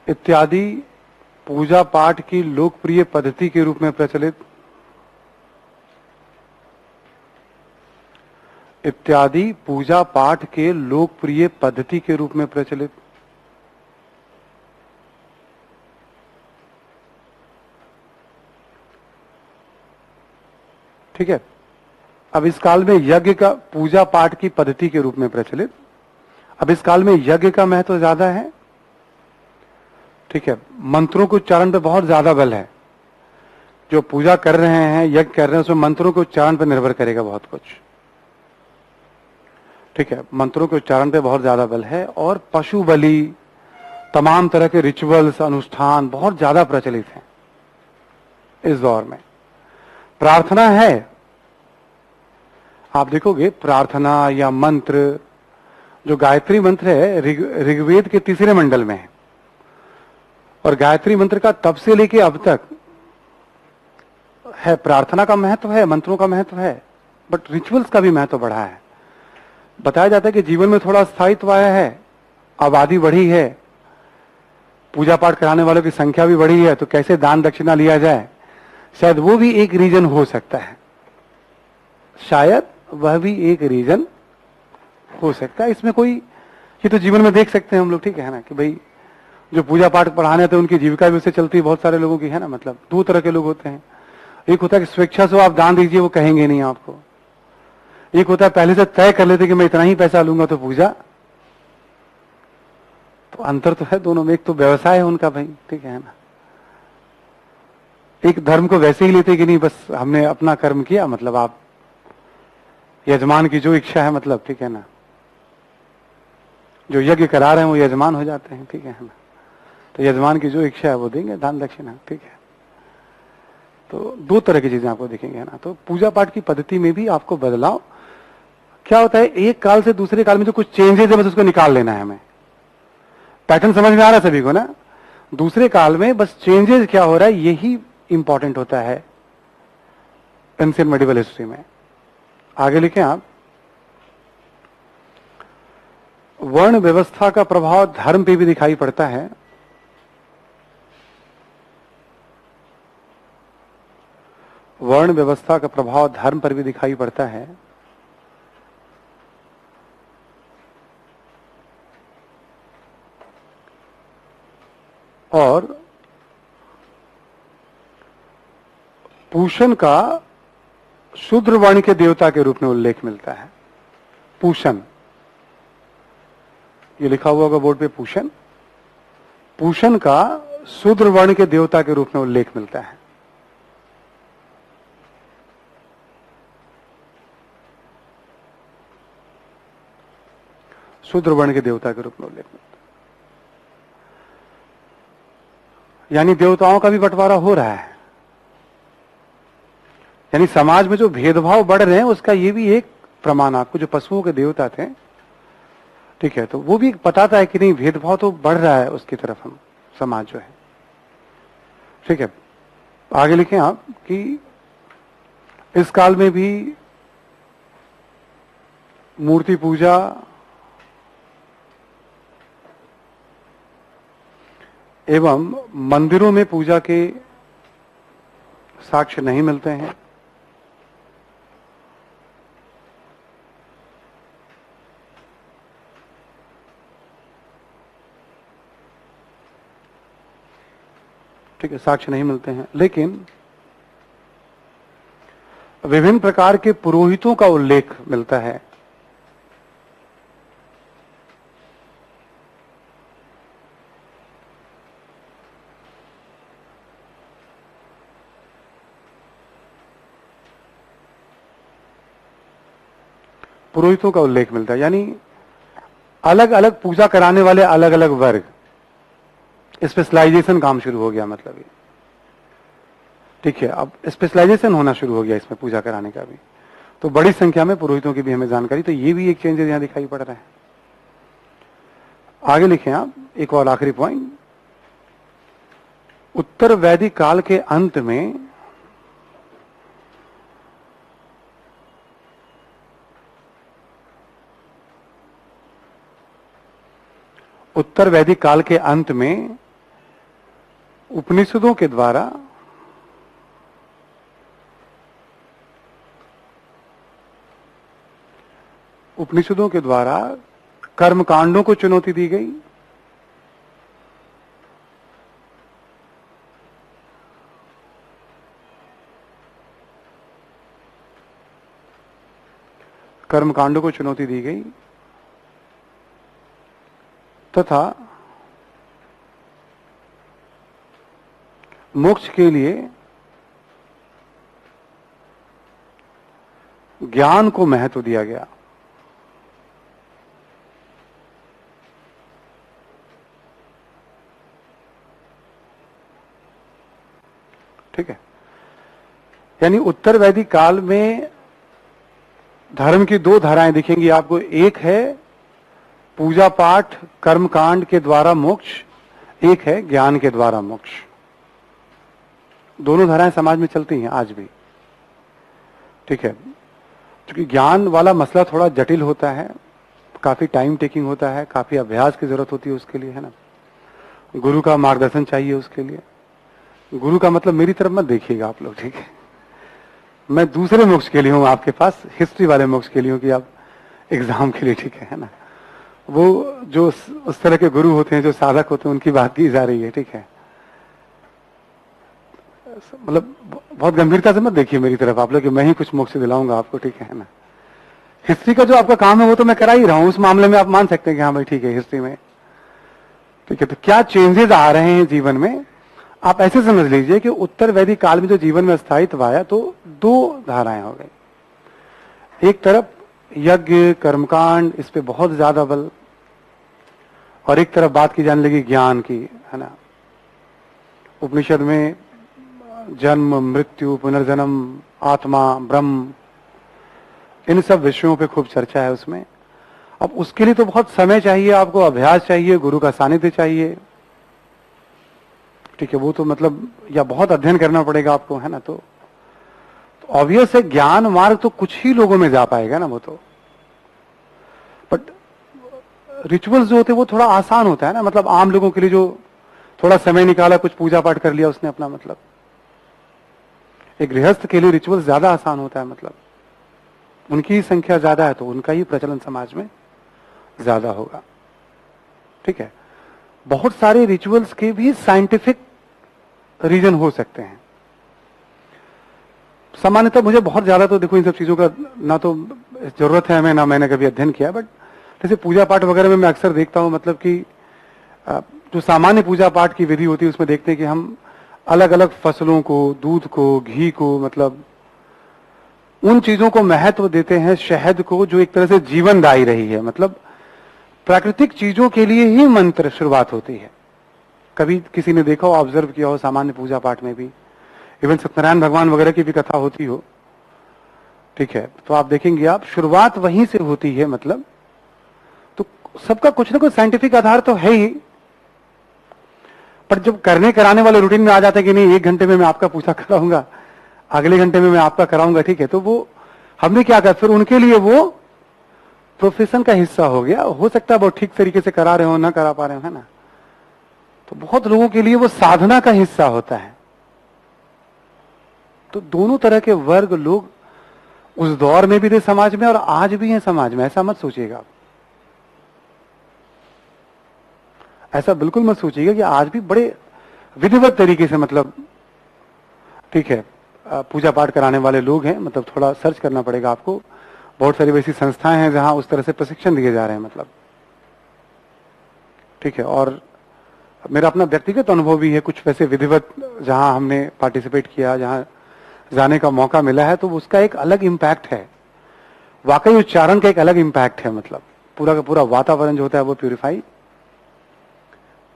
इत्यादि पूजा पाठ की लोकप्रिय पद्धति के रूप में प्रचलित, इत्यादि पूजा पाठ के लोकप्रिय पद्धति के रूप में प्रचलित। ठीक है, अब इस काल में यज्ञ का, पूजा पाठ की पद्धति के रूप में प्रचलित, अब इस काल में यज्ञ का महत्व ज्यादा है। ठीक है, मंत्रों के उच्चारण पे बहुत ज्यादा बल है। जो पूजा कर रहे हैं, यज्ञ कर रहे हैं, उसमें मंत्रों के उच्चारण पे निर्भर करेगा बहुत कुछ। ठीक है, मंत्रों के उच्चारण पे बहुत ज्यादा बल है। और पशु बलि, तमाम तरह के रिचुअल्स, अनुष्ठान बहुत ज्यादा प्रचलित हैं इस दौर में। प्रार्थना है, आप देखोगे प्रार्थना या मंत्र, जो गायत्री मंत्र है ऋग्वेद के तीसरे मंडल में है, और गायत्री मंत्र का तब से लेके अब तक है। प्रार्थना का महत्व है, मंत्रों का महत्व है, बट रिचुअल्स का भी महत्व बढ़ा है। बताया जाता है कि जीवन में थोड़ा स्थायित्व आया है, आबादी बढ़ी है, पूजा पाठ कराने वालों की संख्या भी बढ़ी है, तो कैसे दान दक्षिणा लिया जाए, शायद वो भी एक रीजन हो सकता है। शायद वह भी एक रीजन हो सकता है। इसमें कोई, ये तो जीवन में देख सकते हैं हम लोग, ठीक है ना, कि भाई जो पूजा पाठ पढ़ाने थे उनकी जीविका भी उससे चलती है, बहुत सारे लोगों की, है ना। मतलब दो तरह के लोग होते हैं। एक होता है कि स्वेच्छा से आप दान दीजिए, वो कहेंगे नहीं आपको। एक होता है पहले से तय कर लेते कि मैं इतना ही पैसा लूंगा तो पूजा। तो अंतर तो है दोनों में। एक तो व्यवसाय है उनका भाई, ठीक है ना। एक धर्म को वैसे ही लेते कि नहीं, बस हमने अपना कर्म किया, मतलब आप यजमान की जो इच्छा है, मतलब ठीक है ना, जो यज्ञ करा रहे हैं वो यजमान हो जाते हैं, ठीक है ना। तो यजमान की जो इच्छा है वो देंगे दान दक्षिणा, ठीक है। तो दो तरह की चीजें आपको दिखेंगे, है ना। तो पूजा पाठ की पद्धति में भी आपको बदलाव क्या होता है, एक काल से दूसरे काल में जो कुछ चेंजेस है बस उसको निकाल लेना है हमें। पैटर्न समझ में आ रहा है सभी को ना। दूसरे काल में बस चेंजेस क्या हो रहा है यही इंपॉर्टेंट होता है एंशिएंट मेडिवल हिस्ट्री में। आगे लिखें आप, वर्ण व्यवस्था का प्रभाव धर्म पे भी दिखाई पड़ता है। वर्ण व्यवस्था का प्रभाव धर्म पर भी दिखाई पड़ता है। और पूषण का शूद्र वर्ण के देवता के रूप में उल्लेख मिलता है। पूषण, ये लिखा हुआ होगा बोर्ड पे, पूषण। पूषण का शूद्र वर्ण के देवता के रूप में उल्लेख मिलता है। शूद्र वर्ण के देवता के रूप में उल्लेख मिलता है, यानी देवताओं का भी बंटवारा हो रहा है। यानी समाज में जो भेदभाव बढ़ रहे हैं उसका ये भी एक प्रमाण, आपको जो पशुओं के देवता थे, ठीक है, तो वो भी बताता है कि नहीं भेदभाव तो बढ़ रहा है उसकी तरफ, हम समाज जो है, ठीक है। आगे लिखें आप कि इस काल में भी मूर्ति पूजा एवं मंदिरों में पूजा के साक्ष्य नहीं मिलते हैं। ठीक है, साक्ष्य नहीं मिलते हैं, लेकिन विभिन्न प्रकार के पुरोहितों का उल्लेख मिलता है। पुरोहितों का उल्लेख मिलता है, यानी अलग अलग पूजा कराने वाले अलग अलग वर्ग, स्पेशलाइजेशन काम शुरू हो गया, मतलब ये, ठीक है। अब स्पेशलाइजेशन होना शुरू हो गया इसमें पूजा कराने का भी, तो बड़ी संख्या में पुरोहितों की भी हमें जानकारी, तो ये भी एक चेंजेस यहां दिखाई पड़ रहा है। आगे लिखें आप, एक और आखिरी पॉइंट, उत्तर वैदिक काल के अंत में उत्तर वैदिक काल के अंत में उपनिषदों के द्वारा कर्मकांडों को चुनौती दी गई। कर्मकांडों को चुनौती दी गई तथा मोक्ष के लिए ज्ञान को महत्व दिया गया। ठीक है, यानी उत्तर वैदिक काल में धर्म की दो धाराएं दिखेंगी आपको, एक है पूजा पाठ कर्मकांड के द्वारा मोक्ष, एक है ज्ञान के द्वारा मोक्ष। दोनों धाराएं समाज में चलती हैं आज भी, ठीक है। क्योंकि ज्ञान वाला मसला थोड़ा जटिल होता है, काफी टाइम टेकिंग होता है, काफी अभ्यास की जरूरत होती है उसके लिए, है ना। गुरु का मार्गदर्शन चाहिए उसके लिए। गुरु का मतलब मेरी तरफ मत देखिएगा आप लोग, ठीक है। मैं दूसरे मोक्ष के लिए हूं आपके पास, हिस्ट्री वाले मोक्ष के लिए हूं कि आप एग्जाम के लिए, ठीक है ना। वो जो उस तरह के गुरु होते हैं, जो साधक होते हैं, उनकी बात की जा रही है, ठीक है। मतलब बहुत गंभीरता से मत देखिए मेरी तरफ आप लोग कि मैं ही कुछ मोक्ष दिलाऊंगा आपको, ठीक है ना। हिस्ट्री का जो आपका काम है वो तो मैं करा ही रहा हूं, उस मामले में आप मान सकते हैं कि हाँ भाई ठीक है, हिस्ट्री में, ठीक है। तो क्या चेंजेस आ रहे हैं जीवन में, आप ऐसे समझ लीजिए कि उत्तर वैदिक काल में जो जीवन में स्थायित्व आया तो दो धाराएं हो गई। एक तरफ यज्ञ कर्मकांड, इस पे बहुत ज्यादा बल, और एक तरफ बात की जाने लगी ज्ञान की, है ना। उपनिषद में जन्म मृत्यु पुनर्जन्म आत्मा ब्रह्म, इन सब विषयों पे खूब चर्चा है उसमें। अब उसके लिए तो बहुत समय चाहिए, आपको अभ्यास चाहिए, गुरु का सानिध्य चाहिए, ठीक है, वो तो मतलब या बहुत अध्ययन करना पड़ेगा आपको, है ना। तो ऑब्वियस है ज्ञान मार्ग तो कुछ ही लोगों में जा पाएगा ना वो तो। बट रिचुअल्स जो होते हैं वो थोड़ा आसान होता है ना, मतलब आम लोगों के लिए जो थोड़ा समय निकाला, कुछ पूजा पाठ कर लिया उसने अपना, मतलब एक गृहस्थ के लिए रिचुअल्स ज्यादा आसान होता है, मतलब उनकी ही संख्या ज्यादा है तो उनका ही प्रचलन समाज में ज्यादा होगा। ठीक है, बहुत सारे रिचुअल्स के भी साइंटिफिक रीजन हो सकते हैं। सामान्यतः मुझे बहुत ज्यादा तो देखो इन सब चीजों का ना तो जरूरत है हमें, ना मैंने कभी अध्ययन किया, बट जैसे पूजा पाठ वगैरह में मैं अक्सर देखता हूं, मतलब कि जो सामान्य पूजा पाठ की विधि होती है उसमें देखते हैं कि हम अलग अलग फसलों को, दूध को, घी को, मतलब उन चीजों को महत्व देते हैं, शहद को, जो एक तरह से जीवनदायी रही है। मतलब प्राकृतिक चीजों के लिए ही मंत्र शुरुआत होती है। कभी किसी ने देखा हो, ऑब्जर्व किया हो, सामान्य पूजा पाठ में भी, इवन सत्यनारायण भगवान वगैरह की भी कथा होती हो, ठीक है, तो आप देखेंगे आप शुरुआत वहीं से होती है। मतलब तो सबका कुछ ना कुछ साइंटिफिक आधार तो है ही, पर जब करने कराने वाले रूटीन में आ जाते हैं कि नहीं 1 घंटे में मैं आपका पूजा कराऊंगा, अगले घंटे में मैं आपका कराऊंगा, ठीक है, तो वो हमने क्या कहा, फिर उनके लिए वो प्रोफेशन का हिस्सा हो गया। हो सकता है वो ठीक तरीके से करा रहे हो, ना करा पा रहे हो, है ना। तो बहुत लोगों के लिए वो साधना का हिस्सा होता है। तो दोनों तरह के वर्ग लोग उस दौर में भी थे समाज में और आज भी हैं समाज में, ऐसा मत सोचिएगा आप। ऐसा बिल्कुल मत सोचिएगा कि आज भी बड़े विधिवत तरीके से, मतलब ठीक है, पूजा पाठ कराने वाले लोग हैं। मतलब थोड़ा सर्च करना पड़ेगा आपको, बहुत सारी वैसी संस्थाएं हैं जहां उस तरह से प्रशिक्षण दिए जा रहे हैं, मतलब ठीक है। और मेरा अपना व्यक्तिगत अनुभव भी है, कुछ वैसे विधिवत जहां हमने पार्टिसिपेट किया, जहां जाने का मौका मिला है, तो उसका एक अलग इम्पैक्ट है। वाकई उच्चारण का एक अलग इम्पैक्ट है, मतलब पूरा का पूरा वातावरण जो होता है वो प्यूरिफाई।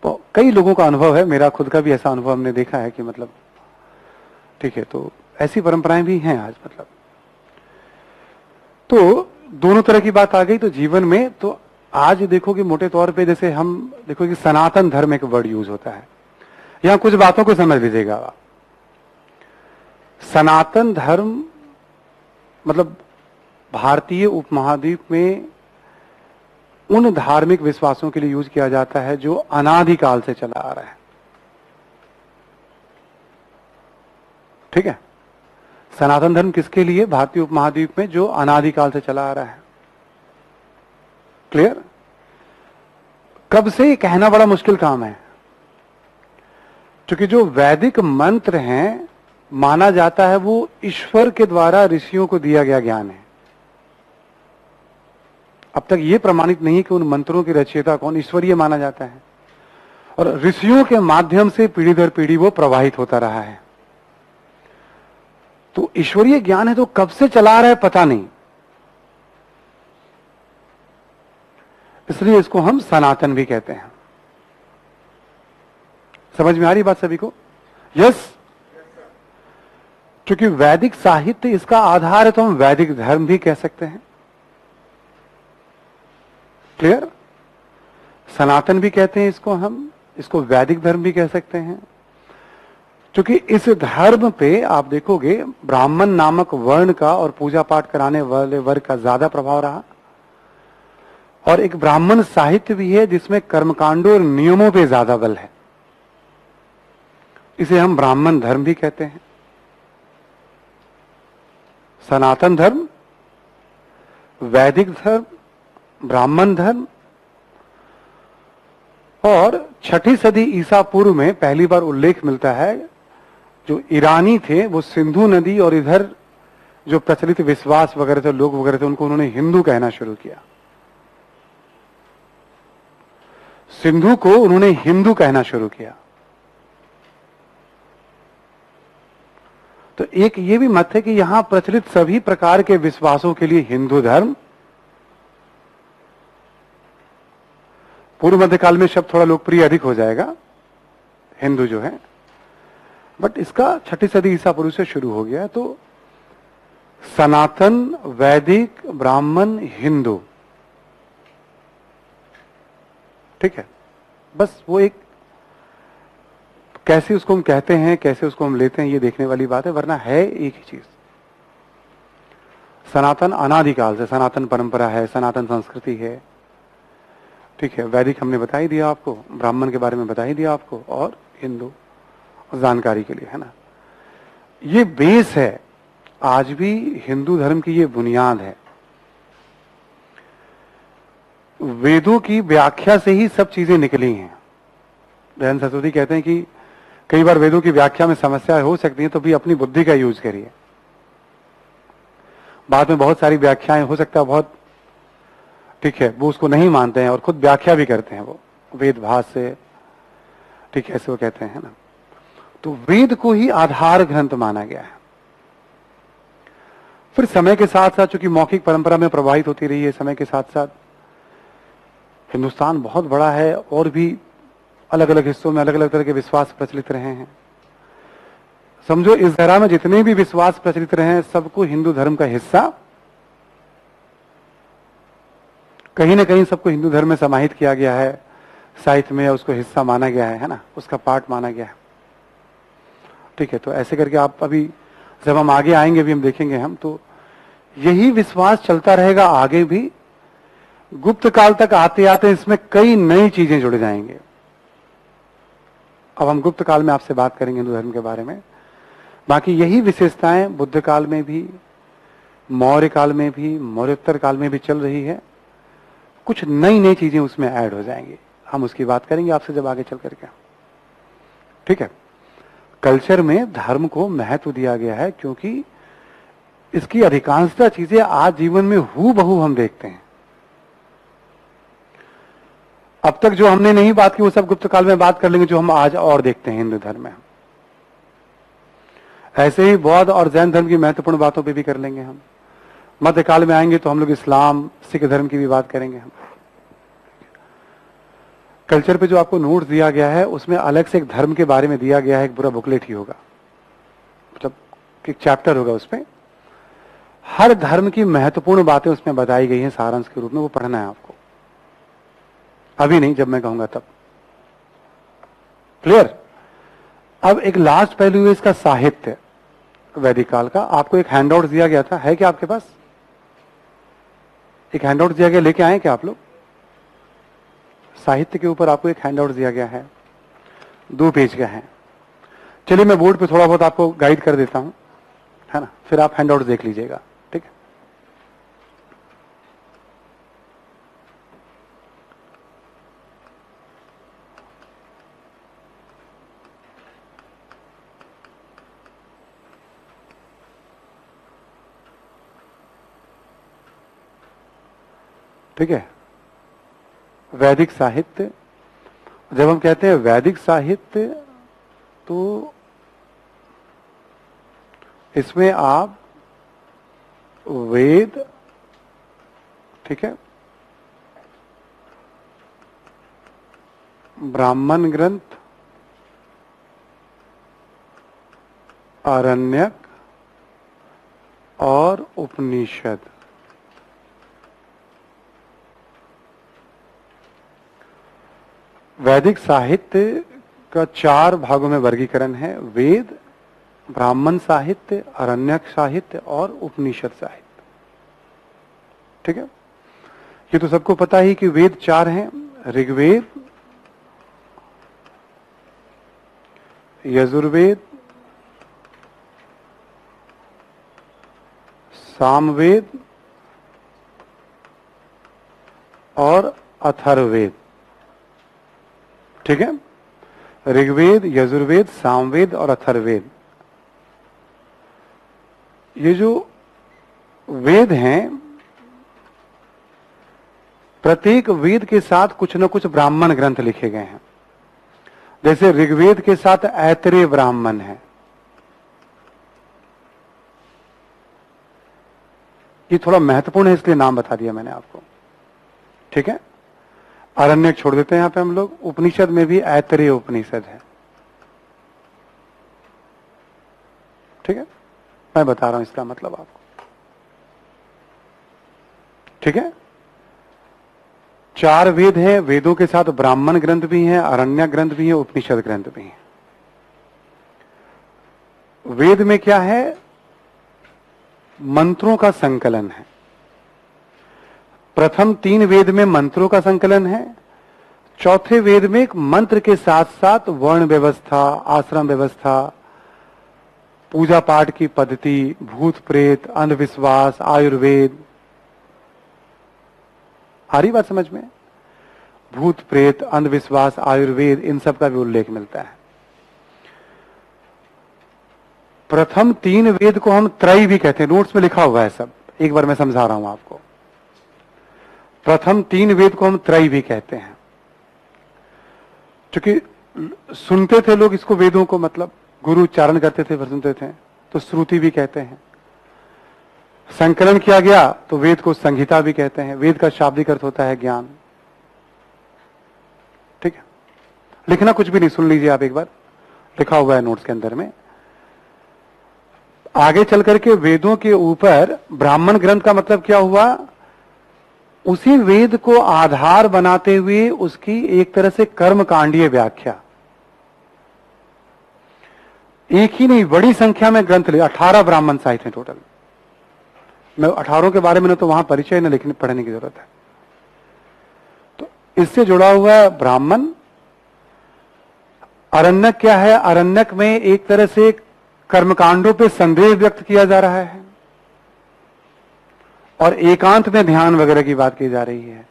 तो कई लोगों का अनुभव है, मेरा खुद का भी ऐसा अनुभव हमने देखा है कि मतलब ठीक है, तो ऐसी परंपराएं भी हैं आज। मतलब तो दोनों तरह की बात आ गई। तो जीवन में तो आज देखो कि मोटे तौर पे जैसे हम देखो कि सनातन धर्म एक वर्ड यूज होता है, यहां कुछ बातों को समझ लीजिएगा। सनातन धर्म मतलब भारतीय उपमहाद्वीप में उन धार्मिक विश्वासों के लिए यूज किया जाता है जो अनादिकाल से चला आ रहा है। ठीक है, सनातन धर्म किसके लिए? भारतीय उपमहाद्वीप में जो अनादिकाल से चला आ रहा है। क्लियर? कब से ये कहना बड़ा मुश्किल काम है, क्योंकि जो वैदिक मंत्र हैं माना जाता है वो ईश्वर के द्वारा ऋषियों को दिया गया ज्ञान है। अब तक ये प्रमाणित नहीं कि उन मंत्रों की रचयिता कौन, ईश्वरीय माना जाता है, और ऋषियों के माध्यम से पीढ़ी दर पीढ़ी वो प्रवाहित होता रहा है। तो ईश्वरीय ज्ञान है, तो कब से चला रहा है पता नहीं, इसलिए इसको हम सनातन भी कहते हैं। समझ में आ रही बात सभी को? यस। क्योंकि वैदिक साहित्य इसका आधार है, तो हम वैदिक धर्म भी कह सकते हैं। क्लियर? सनातन भी कहते हैं इसको हम, इसको वैदिक धर्म भी कह सकते हैं, क्योंकि इस धर्म पे आप देखोगे ब्राह्मण नामक वर्ण का और पूजा पाठ कराने वाले वर्ग का ज्यादा प्रभाव रहा, और एक ब्राह्मण साहित्य भी है जिसमें कर्मकांडों और नियमों पे ज्यादा बल है। इसे हम ब्राह्मण धर्म भी कहते हैं। सनातन धर्म, वैदिक धर्म, ब्राह्मण धर्म, और 6ठी सदी ईसा पूर्व में पहली बार उल्लेख मिलता है, जो ईरानी थे वो सिंधु नदी और इधर जो प्रचलित विश्वास वगैरह थे, लोग वगैरह थे, उनको उन्होंने हिंदू कहना शुरू किया। सिंधु को उन्होंने हिंदू कहना शुरू किया। तो एक ये भी मत है कि यहां प्रचलित सभी प्रकार के विश्वासों के लिए हिंदू धर्म। पूर्व मध्यकाल में शब्द थोड़ा लोकप्रिय अधिक हो जाएगा हिंदू जो है, बट इसका 6ठी सदी ईसा पूर्व से शुरू हो गया है। तो सनातन, वैदिक, ब्राह्मण, हिंदू, ठीक है, बस वो एक कैसे उसको हम कहते हैं, कैसे उसको हम लेते हैं, ये देखने वाली बात है, वरना है एक ही चीज। सनातन अनादिकाल से सनातन परंपरा है, सनातन संस्कृति है, ठीक है। वैदिक हमने बता ही दिया आपको, ब्राह्मण के बारे में बता ही दिया आपको, और हिंदू जानकारी के लिए, है ना। ये बेस है, आज भी हिंदू धर्म की ये बुनियाद है। वेदों की व्याख्या से ही सब चीजें निकली हैं। दयानंद सरस्वती कहते हैं कि कई बार वेदों की व्याख्या में समस्या हो सकती है, तो भी अपनी बुद्धि का यूज करिए। बाद में बहुत सारी व्याख्याएं हो सकता है, बहुत ठीक है, वो उसको नहीं मानते हैं और खुद व्याख्या भी करते हैं वो वेद भाष से, ठीक है, ऐसे वो कहते हैं ना। तो वेद को ही आधार ग्रंथ माना गया है। फिर समय के साथ साथ, चूंकि मौखिक परंपरा में प्रभावित होती रही है, समय के साथ साथ हिंदुस्तान बहुत बड़ा है और भी अलग अलग हिस्सों में अलग अलग तरह के विश्वास प्रचलित रहे हैं। समझो इस धारा में जितने भी विश्वास प्रचलित रहे हैं, सबको हिंदू धर्म का हिस्सा, कहीं ना कहीं सबको हिंदू धर्म में समाहित किया गया है, साहित्य में उसको हिस्सा माना गया है ना, उसका पार्ट माना गया है, ठीक है। तो ऐसे करके आप अभी जब हम आगे आएंगे भी हम देखेंगे, हम तो यही विश्वास चलता रहेगा आगे भी। गुप्त काल तक आते आते इसमें कई नई चीजें जुड़ जाएंगे। अब हम गुप्त काल में आपसे बात करेंगे हिंदू धर्म के बारे में। बाकी यही विशेषताएं बुद्ध काल में भी, मौर्य काल में भी, मौर्योत्तर काल में भी चल रही है। कुछ नई नई चीजें उसमें ऐड हो जाएंगी, हम उसकी बात करेंगे आपसे जब आगे चल करके, ठीक है। कल्चर में धर्म को महत्व दिया गया है क्योंकि इसकी अधिकांशतः चीजें आज जीवन में हूबहू हम देखते हैं। अब तक जो हमने नहीं बात की वो सब गुप्त काल में बात कर लेंगे, जो हम आज और देखते हैं हिंदू धर्म में। ऐसे ही बौद्ध और जैन धर्म की महत्वपूर्ण बातों पे भी कर लेंगे हम। मध्यकाल में आएंगे तो हम लोग इस्लाम, सिख धर्म की भी बात करेंगे हम। कल्चर पे जो आपको नोट्स दिया गया है उसमें अलग से एक धर्म के बारे में दिया गया है, एक पूरा बुकलेट ही होगा, मतलब एक चैप्टर होगा, उसमें हर धर्म की महत्वपूर्ण बातें उसमें बताई गई हैं सारांश के रूप में। वो पढ़ना है आपको, अभी नहीं, जब मैं कहूंगा तब। क्लियर। अब एक लास्ट पहलू है इसका, साहित्य वैदिक काल का। आपको एक हैंडआउट दिया गया था, है क्या आपके पास? एक हैंडआउट दिया गया, लेके आए क्या आप लोग? साहित्य के ऊपर आपको एक हैंडआउट दिया गया है, 2 पेज का है। चलिए मैं बोर्ड पे थोड़ा बहुत आपको गाइड कर देता हूं, है ना, फिर आप हैंडआउट देख लीजिएगा, ठीक है। ठीक है। वैदिक साहित्य, जब हम कहते हैं वैदिक साहित्य तो इसमें आप वेद, ठीक है, ब्राह्मण ग्रंथ, आरण्यक और उपनिषद, वैदिक साहित्य का 4 भागों में वर्गीकरण है। वेद, ब्राह्मण साहित्य, आरण्यक साहित्य और उपनिषद साहित्य, ठीक है। ये तो सबको पता ही कि वेद 4 हैं, ऋग्वेद, यजुर्वेद, सामवेद और अथर्ववेद, ठीक है। ऋग्वेद, यजुर्वेद, सामवेद और अथर्ववेद, ये जो वेद हैं, प्रत्येक वेद के साथ कुछ न कुछ ब्राह्मण ग्रंथ लिखे गए हैं। जैसे ऋग्वेद के साथ ऐतरेय ब्राह्मण है, ये थोड़ा महत्वपूर्ण है इसलिए नाम बता दिया मैंने आपको, ठीक है। आरण्यक छोड़ देते हैं यहां पे हम लोग। उपनिषद में भी ऐतरेय उपनिषद है, ठीक है, मैं बता रहा हूं इसका मतलब आपको, ठीक है। 4 वेद हैं, वेदों के साथ ब्राह्मण ग्रंथ भी हैं, आरण्यक ग्रंथ भी है, उपनिषद ग्रंथ भी है, वेद में क्या है? मंत्रों का संकलन है। प्रथम 3 वेद में मंत्रों का संकलन है। चौथे वेद में एक मंत्र के साथ साथ वर्ण व्यवस्था, आश्रम व्यवस्था, पूजा पाठ की पद्धति, भूत प्रेत, अंधविश्वास, आयुर्वेद। आ रही बात समझ में? भूत प्रेत, अंधविश्वास, आयुर्वेद, इन सब का भी उल्लेख मिलता है। प्रथम 3 वेद को हम त्रय भी कहते हैं, नोट्स में लिखा हुआ है सब, एक बार मैं समझा रहा हूं आपको। प्रथम 3 वेद को हम त्रय भी कहते हैं, क्योंकि सुनते थे लोग इसको, वेदों को, मतलब गुरु उच्चारण करते थे फिर सुनते थे, तो श्रुति भी कहते हैं। संकलन किया गया तो वेद को संहिता भी कहते हैं। वेद का शाब्दिक अर्थ होता है ज्ञान। ठीक है, लिखना कुछ भी नहीं, सुन लीजिए आप एक बार, लिखा हुआ है नोट्स के अंदर में। आगे चल करके वेदों के ऊपर ब्राह्मण ग्रंथ का मतलब क्या हुआ? उसी वेद को आधार बनाते हुए उसकी एक तरह से कर्मकांडीय व्याख्या। एक ही नहीं, बड़ी संख्या में ग्रंथ ले, 18 ब्राह्मण साहित्य हैं टोटल। मैं 18 के बारे में तो वहां परिचय न लिखने पढ़ने की जरूरत है। तो इससे जुड़ा हुआ है ब्राह्मण। अरण्यक क्या है? अरण्यक में एक तरह से कर्मकांडों पे संदेह व्यक्त किया जा रहा है और एकांत में ध्यान वगैरह की बात की जा रही है।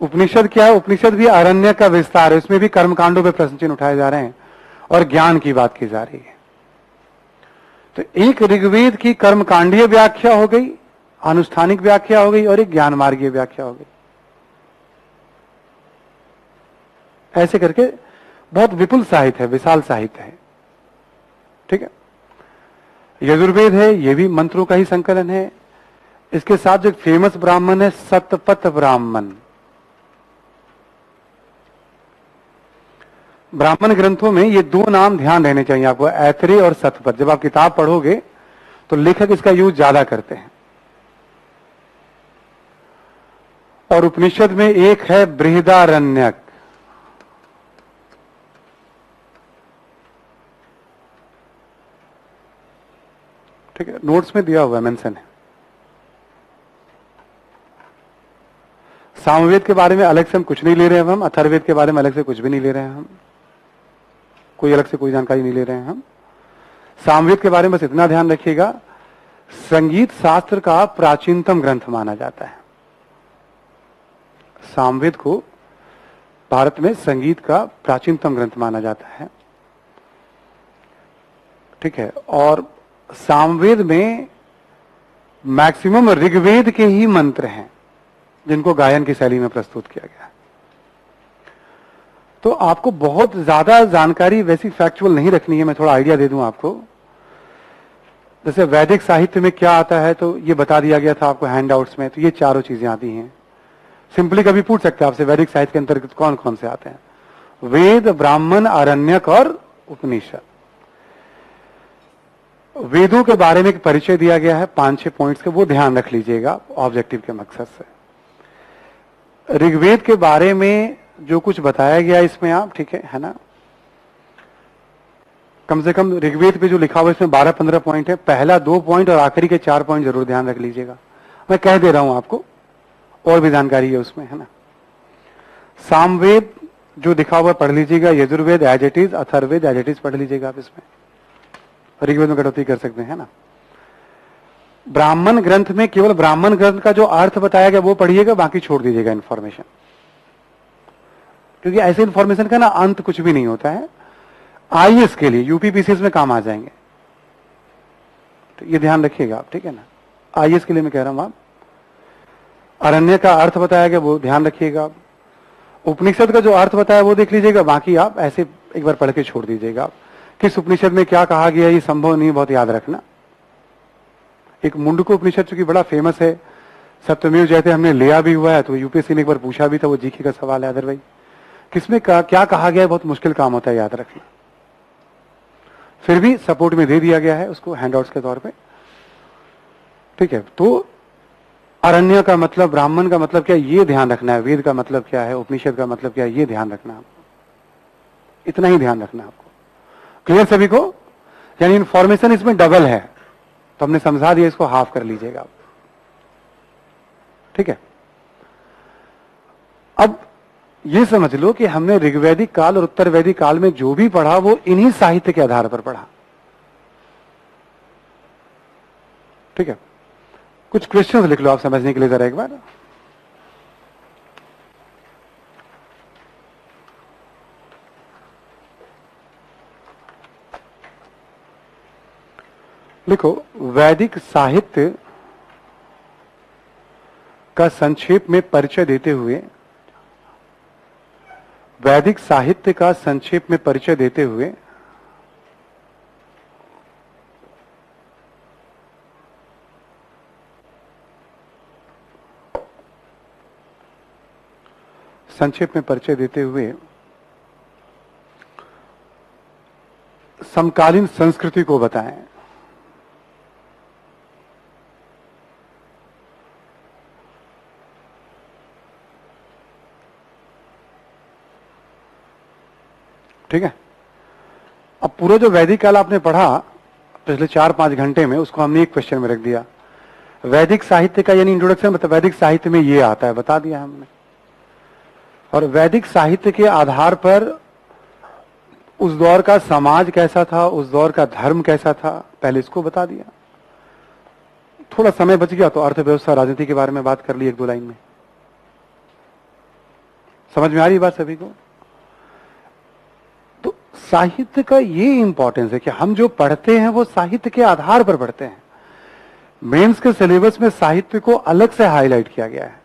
उपनिषद क्या है? उपनिषद भी अरण्य का विस्तार है, उसमें भी कर्मकांडों पे प्रश्न चिन्ह उठाए जा रहे हैं और ज्ञान की बात की जा रही है। तो एक ऋग्वेद की कर्मकांडीय व्याख्या हो गई, अनुष्ठानिक व्याख्या हो गई, और एक ज्ञान मार्गीय व्याख्या हो गई। ऐसे करके बहुत विपुल साहित्य है, विशाल साहित्य है। ठीक है, यजुर्वेद है, ये भी मंत्रों का ही संकलन है। इसके साथ जो फेमस ब्राह्मण है सतपथ ब्राह्मण। ब्राह्मण ग्रंथों में ये 2 नाम ध्यान रहने चाहिए आपको, ऐतरेय और सतपथ। जब आप किताब पढ़ोगे तो लेखक इसका यूज ज्यादा करते हैं। और उपनिषद में एक है बृहदारण्यक। ठीक है, नोट्स में दिया हुआ है, मेंशन है। सामवेद के बारे में अलग से हम कुछ नहीं ले रहे हैं हम, अथर्ववेद के बारे में अलग से कुछ भी नहीं ले रहे हैं हम, कोई अलग से कोई जानकारी नहीं ले रहे हैं हम। सामवेद के बारे में बस इतना ध्यान रखिएगा, संगीत शास्त्र का प्राचीनतम ग्रंथ माना जाता है। सामवेद को भारत में संगीत का प्राचीनतम ग्रंथ माना जाता है। ठीक है, और सामवेद में मैक्सिमम ऋग्वेद के ही मंत्र हैं जिनको गायन की शैली में प्रस्तुत किया गया है। तो आपको बहुत ज्यादा जानकारी वैसी फैक्चुअल नहीं रखनी है, मैं थोड़ा आइडिया दे दूं आपको। जैसे वैदिक साहित्य में क्या आता है तो ये बता दिया गया था आपको हैंडआउट्स में, तो ये चारों चीजें आती हैं। सिंपली कभी पूछ सकते हैं आपसे वैदिक साहित्य के अंतर्गत कौन कौन से आते हैं? वेद, ब्राह्मण, आरण्यक और उपनिषद। वेदों के बारे में एक परिचय दिया गया है 5-6 पॉइंट्स के, वो ध्यान रख लीजिएगा ऑब्जेक्टिव के मकसद से। ऋग्वेद के बारे में जो कुछ बताया गया इसमें आप, ठीक है ना, कम से कम ऋग्वेद पे जो लिखा हुआ है इसमें 12-15 पॉइंट है। पहला 2 पॉइंट और आखिरी के 4 पॉइंट जरूर ध्यान रख लीजिएगा, मैं कह दे रहा हूं आपको, और भी जानकारी है उसमें, है ना। सामवेद जो लिखा हुआ पढ़ लीजिएगा, Yajurveda as it is, Atharvaveda as it is पढ़ लीजिएगा आप, इसमें ऋग्वेद में कटौती कर सकते हैं ना। ब्राह्मण ग्रंथ में केवल ब्राह्मण ग्रंथ का जो अर्थ बताया गया वो पढ़िएगा, बाकी छोड़ दीजिएगा इन्फॉर्मेशन, क्योंकि ऐसे इन्फॉर्मेशन का ना अंत कुछ भी नहीं होता है। आईएएस के लिए, यूपीपीसीएस में काम आ जाएंगे, तो ये ध्यान रखिएगा आप, ठीक है ना। आईएएस के लिए मैं कह रहा हूं आप, अरण्य का अर्थ बताया गया वो ध्यान रखिएगा आप। उपनिषद का जो अर्थ बताया वो देख लीजिएगा, बाकी आप ऐसे एक बार पढ़ के छोड़ दीजिएगा आप। किस उपनिषद में क्या कहा गया ये संभव नहीं, बहुत याद रखना। एक मुंडको उपनिषद चूंकि बड़ा फेमस है, सत्यमेव जयते हमने लिया भी हुआ है, तो यूपीएससी ने एक बार पूछा भी था, वो जीके का सवाल है। अदरवाइज किसमें क्या कहा गया है बहुत मुश्किल काम होता है याद रखना, फिर भी सपोर्ट में दे दिया गया है उसको हैंडआउट्स के तौर पे, ठीक है। तो अरण्य का मतलब, ब्राह्मण का मतलब क्या, ये ध्यान रखना है। वेद का मतलब क्या है, उपनिषद का मतलब क्या है, ये ध्यान रखना है आपको, इतना ही ध्यान रखना है आपको। क्लियर सभी को? यानी इंफॉर्मेशन इसमें डबल है, तो हमने समझा दिया, इसको हाफ कर लीजिएगा। ठीक है, अब ये समझ लो कि हमने ऋग्वैदिक काल और उत्तर वैदिक काल में जो भी पढ़ा वो इन्हीं साहित्य के आधार पर पढ़ा। ठीक है, कुछ क्वेश्चंस लिख लो आप समझने के लिए जरा एक बार। लिखो, वैदिक साहित्य का संक्षेप में परिचय देते हुए, वैदिक साहित्य का संक्षेप में परिचय देते हुए समकालीन संस्कृति को बताएं। ठीक है, अब पूरा जो वैदिक काल आपने पढ़ा पिछले 4-5 घंटे में, उसको हमने एक क्वेश्चन में रख दिया। वैदिक साहित्य का यानी इंट्रोडक्शन, मतलब वैदिक साहित्य में ये आता है, बता दिया हमने। और वैदिक साहित्य के आधार पर उस दौर का समाज कैसा था, उस दौर का धर्म कैसा था, पहले इसको बता दिया। थोड़ा समय बच गया तो अर्थव्यवस्था, राजनीति के बारे में बात कर ली 1-2 लाइन में। समझ में आ रही बात सभी को? तो साहित्य का ये इंपॉर्टेंस है कि हम जो पढ़ते हैं वो साहित्य के आधार पर पढ़ते हैं। मेंस के सिलेबस में साहित्य को अलग से हाईलाइट किया गया है।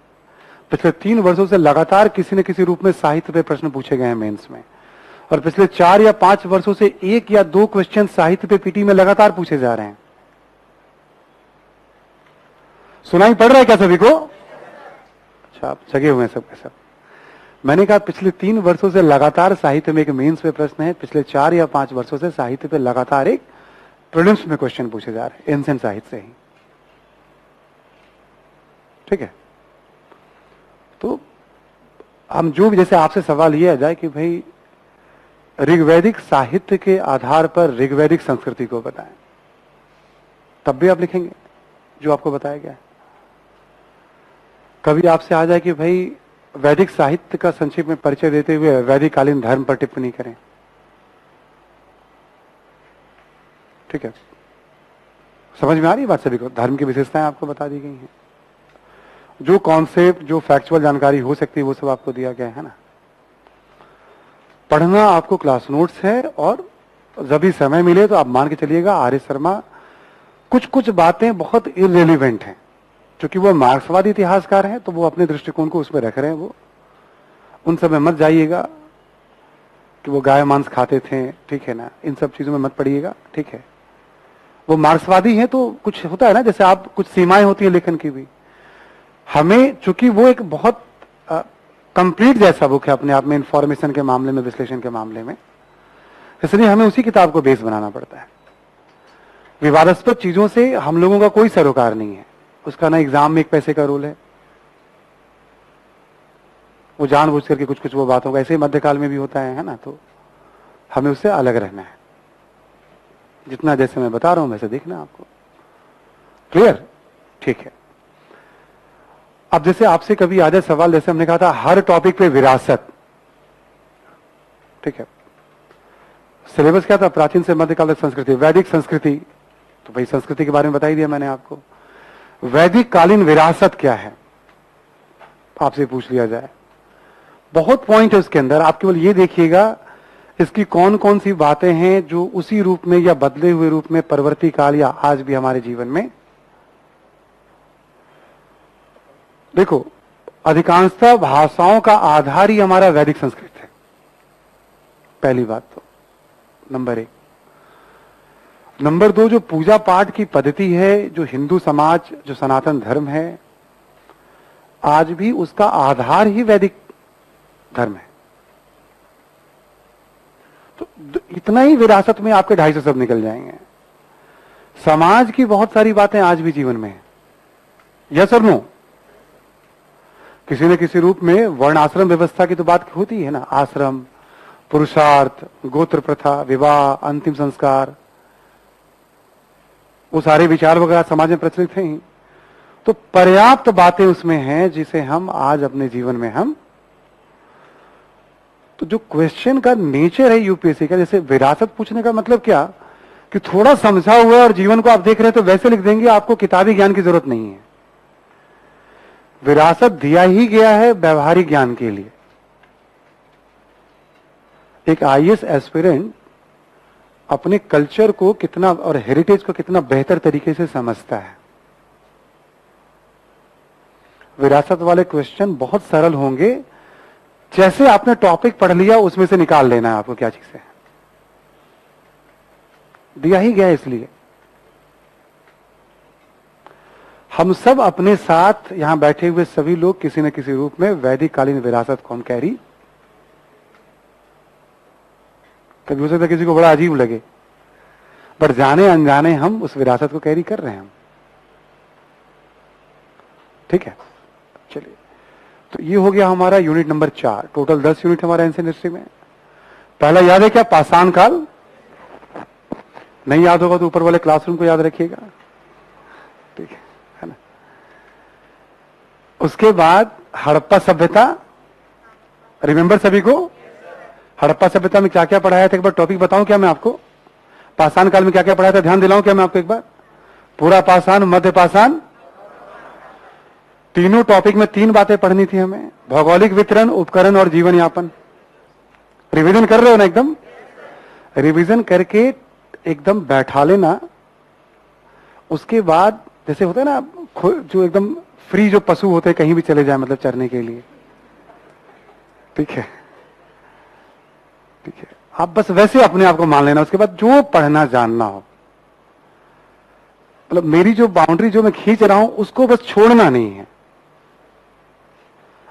पिछले 3 वर्षों से लगातार किसी न किसी रूप में साहित्य पे प्रश्न पूछे गए हैं मेंस में, और पिछले 4 या 5 वर्षों से 1 या 2 क्वेश्चन साहित्य पे पीटी में लगातार पूछे जा रहे हैं। सुनाई पड़ रहा है क्या सभी को? अच्छा, आप जगे हुए हैं सब के सब। मैंने कहा पिछले 3 वर्षों से लगातार साहित्य में एक मेंस पे प्रश्न है, पिछले 4 या 5 वर्षों से साहित्य पे लगातार एक प्रीलिम्स में क्वेश्चन पूछे जा रहे हैं, एंशिएंट साहित्य से ही। ठीक है, तो हम जो भी, जैसे आपसे सवाल ये आ जाए कि भाई ऋग्वैदिक साहित्य के आधार पर ऋग्वैदिक संस्कृति को बताएं, तब भी आप लिखेंगे जो आपको बताया गया है। कभी आपसे आ जाए कि भाई वैदिक साहित्य का संक्षेप में परिचय देते हुए वैदिक कालीन धर्म पर टिप्पणी करें। ठीक है, समझ में आ रही है बात सभी को? धर्म की विशेषताएं आपको बता दी गई हैं, जो कॉन्सेप्ट, जो फैक्चुअल जानकारी हो सकती है वो सब आपको दिया गया है ना। पढ़ना आपको क्लास नोट्स है, और जब भी समय मिले तो आप मान के चलिएगा आर्य शर्मा कुछ कुछ बातें बहुत इररिलेवेंट हैं, क्योंकि वो मार्क्सवादी इतिहासकार हैं, तो वो अपने दृष्टिकोण को उसमें रख रहे हैं। वो उन सब में मत जाइएगा कि वो गाय मांस खाते थे, ठीक है ना, इन सब चीजों में मत पड़िएगा। ठीक है, वो मार्क्सवादी हैं तो कुछ होता है ना, जैसे आप, कुछ सीमाएं होती है लेखन की भी। हमें, चूंकि वो एक बहुत कंप्लीट जैसा बुक है अपने आप में, इंफॉर्मेशन के मामले में, विश्लेषण के मामले में, इसलिए हमें उसी किताब को बेस बनाना पड़ता है। विवादास्पद चीजों से हम लोगों का कोई सरोकार नहीं है, उसका ना एग्जाम में 1 पैसे का रोल है। वो जानबूझ करके कुछ कुछ वो बातों का, ऐसे ही मध्यकाल में भी होता है ना, तो हमें उससे अलग रहना है। जितना जैसे मैं बता रहा हूं वैसे देखना आपको। क्लियर? ठीक है, अब जैसे आपसे कभी आ जाए सवाल, जैसे हमने कहा था हर टॉपिक पे विरासत। ठीक है, सिलेबस क्या था? प्राचीन से मध्यकाल तक संस्कृति, वैदिक संस्कृति, तो भाई संस्कृति के बारे में बता ही दिया मैंने आपको। वैदिक कालीन विरासत क्या है आपसे पूछ लिया जाए, बहुत पॉइंट है उसके अंदर। आप केवल ये देखिएगा इसकी कौन कौन सी बातें हैं जो उसी रूप में या बदले हुए रूप में परवर्ती काल या आज भी हमारे जीवन में। देखो, अधिकांशतः भाषाओं का आधार ही हमारा वैदिक संस्कृत है, पहली बात तो, नंबर 1। नंबर 2, जो पूजा पाठ की पद्धति है, जो हिंदू समाज, जो सनातन धर्म है, आज भी उसका आधार ही वैदिक धर्म है। तो इतना ही विरासत में आपके 250 शब्द निकल जाएंगे। समाज की बहुत सारी बातें आज भी जीवन में है, यस और नो। किसी न किसी रूप में वर्ण आश्रम व्यवस्था की तो बात होती है ना, आश्रम, पुरुषार्थ, गोत्र प्रथा, विवाह, अंतिम संस्कार, वो सारे विचार वगैरह समाज में प्रचलित हैं ही, तो पर्याप्त बातें उसमें हैं जिसे हम आज अपने जीवन में हम, तो जो क्वेश्चन का नेचर है यूपीएससी का, जैसे विरासत पूछने का मतलब क्या कि थोड़ा समझा हुआ और जीवन को आप देख रहे हैं तो वैसे लिख देंगे, आपको किताबी ज्ञान की जरूरत नहीं है। विरासत दिया ही गया है व्यवहारिक ज्ञान के लिए। एक आईएएस एस्पिरेंट अपने कल्चर को कितना और हेरिटेज को कितना बेहतर तरीके से समझता है। विरासत वाले क्वेश्चन बहुत सरल होंगे, जैसे आपने टॉपिक पढ़ लिया उसमें से निकाल लेना है आपको क्या चीज है, दिया ही गया है। इसलिए हम सब अपने साथ यहां बैठे हुए सभी लोग किसी न किसी रूप में वैदिक कालीन विरासत को हम कैरी, कभी हो सकता है किसी को बड़ा अजीब लगे, पर जाने अनजाने हम उस विरासत को कैरी कर रहे हैं हम। ठीक है, चलिए, तो ये हो गया हमारा यूनिट नंबर 4। टोटल 10 यूनिट हमारा एंशिएंट हिस्ट्री में। पहला याद है क्या? पाषाण काल। नहीं याद होगा तो ऊपर वाले क्लासरूम को याद रखिएगा, ठीक है ना। उसके बाद हड़प्पा सभ्यता, रिमेंबर सभी को? हड़प्पा सभ्यता में क्या क्या पढ़ाया था एक बार टॉपिक बताऊं क्या मैं आपको? पाषाण काल में क्या क्या पढ़ाया था ध्यान दिलाऊं क्या मैं आपको एक बार? पूरा पाषाण, मध्य पाषाण, तीनों टॉपिक में 3 बातें पढ़नी थी हमें। भौगोलिक वितरण, उपकरण और जीवन यापन। रिवीजन कर रहे हो ना? एकदम रिवीजन करके एकदम बैठा लेना। उसके बाद जैसे होता है ना, जो एकदम फ्री जो पशु होते हैं कहीं भी चले जाए मतलब चरने के लिए, ठीक है, ठीक है, आप बस वैसे अपने आप को मान लेना। उसके बाद जो पढ़ना जानना हो, मतलब मेरी जो बाउंड्री जो मैं खींच रहा हूं उसको बस छोड़ना नहीं है।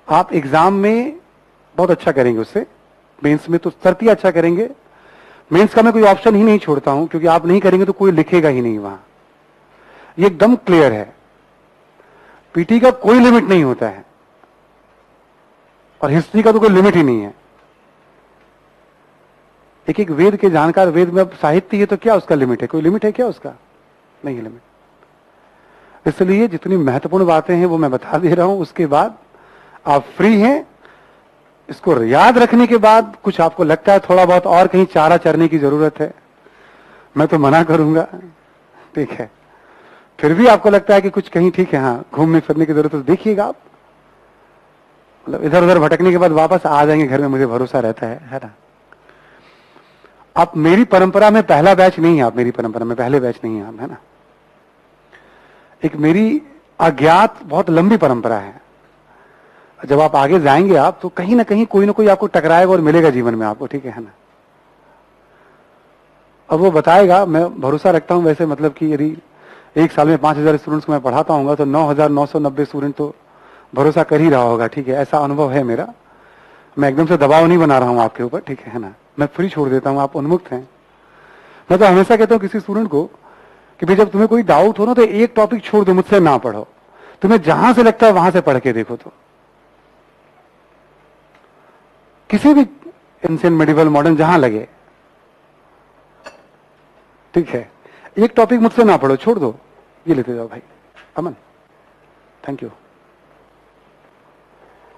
आप एग्जाम में बहुत अच्छा करेंगे, उससे मेंस में तो तरती अच्छा करेंगे। मेंस का मैं कोई ऑप्शन ही नहीं छोड़ता हूं, क्योंकि आप नहीं करेंगे तो कोई लिखेगा ही नहीं वहां, ये एकदम क्लियर है। पीटी का कोई लिमिट नहीं होता है और हिस्ट्री का तो कोई लिमिट ही नहीं है। एक एक वेद के जानकार, वेद में अब साहित्य है तो क्या उसका लिमिट है? कोई लिमिट है क्या उसका? नहीं है लिमिट। इसलिए जितनी महत्वपूर्ण बातें हैं वो मैं बता दे रहा हूं। उसके बाद आप फ्री हैं। इसको याद रखने के बाद कुछ आपको लगता है थोड़ा बहुत और कहीं चारा चरने की जरूरत है, मैं तो मना करूंगा, ठीक है। फिर भी आपको लगता है कि कुछ कहीं ठीक है, हाँ घूमने फिरने की जरूरत है, तो देखिएगा आप, मतलब इधर उधर भटकने के बाद वापस आ जाएंगे घर में, मुझे भरोसा रहता है ना। आप मेरी परंपरा में पहला बैच नहीं है, आप मेरी परंपरा में पहले बैच नहीं है आप, है ना। एक मेरी अज्ञात बहुत लंबी परंपरा है। जब आप आगे जाएंगे आप तो कहीं ना कहीं कोई ना कोई आपको टकराएगा और मिलेगा जीवन में आपको, ठीक है ना। अब वो बताएगा, मैं भरोसा रखता हूं वैसे, मतलब कि यदि एक साल में 5000 स्टूडेंट्स को मैं पढ़ाता हूँ तो 9990 स्टूडेंट तो भरोसा कर ही रहा होगा, ठीक है। ऐसा अनुभव है मेरा। मैं एकदम से दबाव नहीं बना रहा हूं आपके ऊपर, ठीक है ना। मैं फ्री छोड़ देता हूं, आप उन्मुक्त हैं। मैं तो हमेशा कहता हूं किसी स्टूडेंट को कि भाई जब तुम्हें कोई डाउट हो ना तो एक टॉपिक छोड़ दो, मुझसे ना पढ़ो, तुम्हें जहां से लगता है वहां से पढ़ के देखो। तो किसी भी एंशिएंट, मेडिवल, मॉडर्न जहां लगे, ठीक है, एक टॉपिक मुझसे ना पढ़ो, छोड़ दो, ये लेते जाओ भाई। अमन, थैंक यू,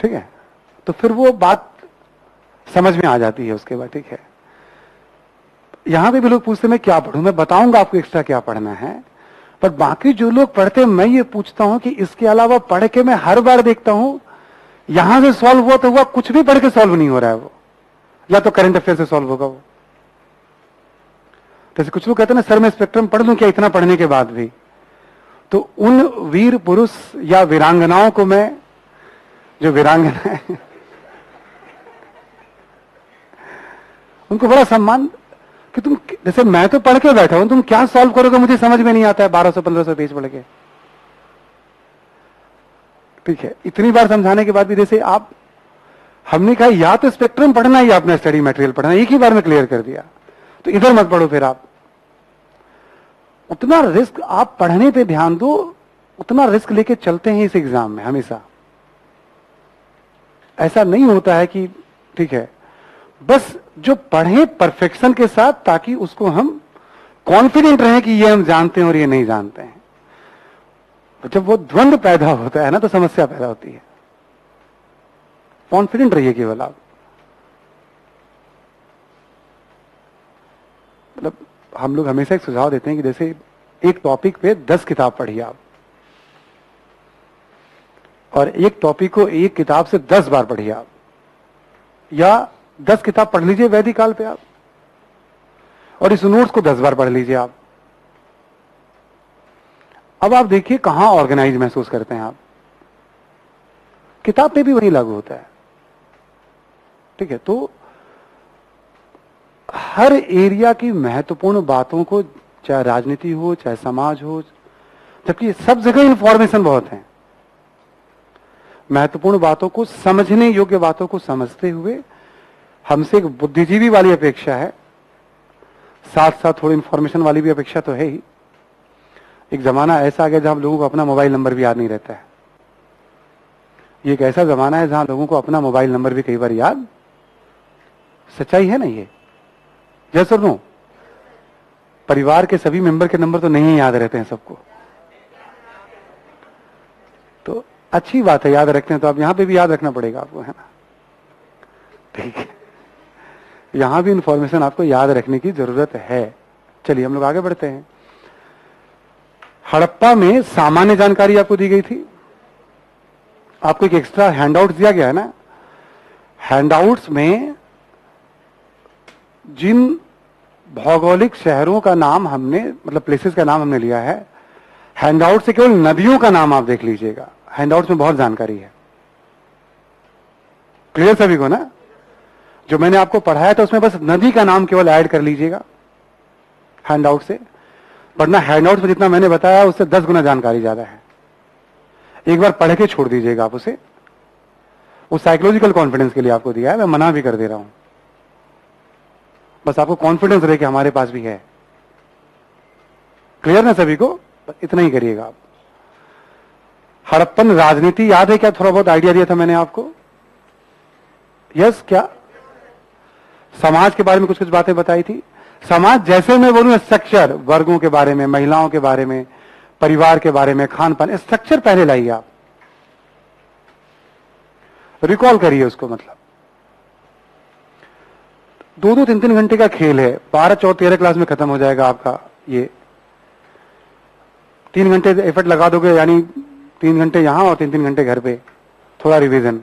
ठीक है। तो फिर वो बात समझ में आ जाती है उसके बाद, ठीक है। यहां पे भी लोग पूछते मैं क्या पढ़ूं, मैं बताऊंगा आपको एक्स्ट्रा क्या पढ़ना है, पर बाकी जो लोग पढ़ते हैं मैं ये पूछता हूं कि इसके अलावा पढ़ के मैं हर बार देखता हूं यहां से सॉल्व हुआ तो हुआ, कुछ भी पढ़ के सॉल्व नहीं हो रहा है वो, या तो करंट अफेयर से सॉल्व होगा वो। जैसे कुछ लोग कहते हैं ना सर मैं स्पेक्ट्रम पढ़ लूं क्या इतना पढ़ने के बाद भी, तो उन वीर पुरुष या वीरांगनाओं को मैं, जो वीरांगना है उनको बड़ा सम्मान कि तुम, जैसे मैं तो पढ़ के बैठा हूं, तुम क्या सॉल्व करोगे मुझे समझ में नहीं आता है 1200-1500 पेज पढ़ के, ठीक है। इतनी बार समझाने के बाद भी जैसे आप, हमने कहा या तो स्पेक्ट्रम पढ़ना है या अपना स्टडी मटेरियल पढ़ना है, एक ही बार में क्लियर कर दिया, तो इधर मत पढ़ो। फिर आप उतना रिस्क, आप पढ़ने पे ध्यान दो, उतना रिस्क लेके चलते हैं इस एग्जाम में हमेशा। ऐसा नहीं होता है कि ठीक है, बस जो पढ़े परफेक्शन के साथ, ताकि उसको हम कॉन्फिडेंट रहे कि ये हम जानते हैं और ये नहीं जानते हैं। तो जब वो द्वंद्व पैदा होता है ना, तो समस्या पैदा होती है। कॉन्फिडेंट रहिए केवल आप। मतलब हम लोग हमेशा एक सुझाव देते हैं कि जैसे एक टॉपिक पे 10 किताब पढ़िए आप, और एक टॉपिक को एक किताब से 10 बार पढ़िए आप, या 10 किताब पढ़ लीजिए वैदिक काल पे आप, और इस नोट्स को 10 बार पढ़ लीजिए आप। अब आप देखिए कहां ऑर्गेनाइज महसूस करते हैं आप। किताब पे भी वही लागू होता है। ठीक है, तो हर एरिया की महत्वपूर्ण बातों को, चाहे राजनीति हो चाहे समाज हो, जबकि सब जगह इंफॉर्मेशन बहुत है, महत्वपूर्ण बातों को, समझने योग्य बातों को समझते हुए हमसे एक बुद्धिजीवी वाली अपेक्षा है, साथ साथ थोड़ी इंफॉर्मेशन वाली भी अपेक्षा तो है ही। एक जमाना ऐसा आ गया जहां लोगों को अपना मोबाइल नंबर भी याद नहीं रहता है। ये एक ऐसा जमाना है जहां लोगों को अपना मोबाइल नंबर भी कई बार याद, सच्चाई है ना ये? जैसे नो, परिवार के सभी मेंबर के नंबर तो नहीं याद रहते हैं सबको, तो अच्छी बात है, याद रखते हैं तो आप यहां पे भी याद रखना पड़ेगा आपको, है ना? ठीक है, यहां भी इंफॉर्मेशन आपको याद रखने की जरूरत है। चलिए हम लोग आगे बढ़ते हैं। हड़प्पा में सामान्य जानकारी आपको दी गई थी, आपको एक एक्स्ट्रा हैंडआउट दिया गया है ना। हैंडआउट्स में जिन भौगोलिक शहरों का नाम हमने, मतलब प्लेसेस का नाम हमने लिया है, हैंडआउट से केवल नदियों का नाम आप देख लीजिएगा। हैंडआउट्स में बहुत जानकारी है। क्लियर सभी को ना? जो मैंने आपको पढ़ाया था उसमें बस नदी का नाम केवल ऐड कर लीजिएगा हैंडआउट से, वरना हैंडआउट में जितना मैंने बताया उससे 10 गुना जानकारी ज्यादा है। एक बार पढ़ के छोड़ दीजिएगा आप उसे। वो साइकोलॉजिकल कॉन्फिडेंस के लिए आपको दिया है, मैं मना भी कर दे रहा हूं। बस आपको कॉन्फिडेंस रहे कि हमारे पास भी है। क्लियर ना सभी को? बस इतना ही करिएगा आप। हड़प्पन राजनीति याद है क्या? थोड़ा बहुत आइडिया दिया था मैंने आपको। यस, क्या समाज के बारे में कुछ कुछ बातें बताई थी। समाज जैसे मैं बोलूं, स्ट्रक्चर, वर्गों के बारे में, महिलाओं के बारे में, परिवार के बारे में, खान पान, स्ट्रक्चर पहले लाइए आप, रिकॉल करिए उसको। मतलब 2-2, 3-3 घंटे का खेल है। 12 और 13 क्लास में खत्म हो जाएगा आपका ये। 3 घंटे एफर्ट लगा दोगे, यानी 3 घंटे यहां और 3-3 घंटे घर पे, थोड़ा रिवीजन,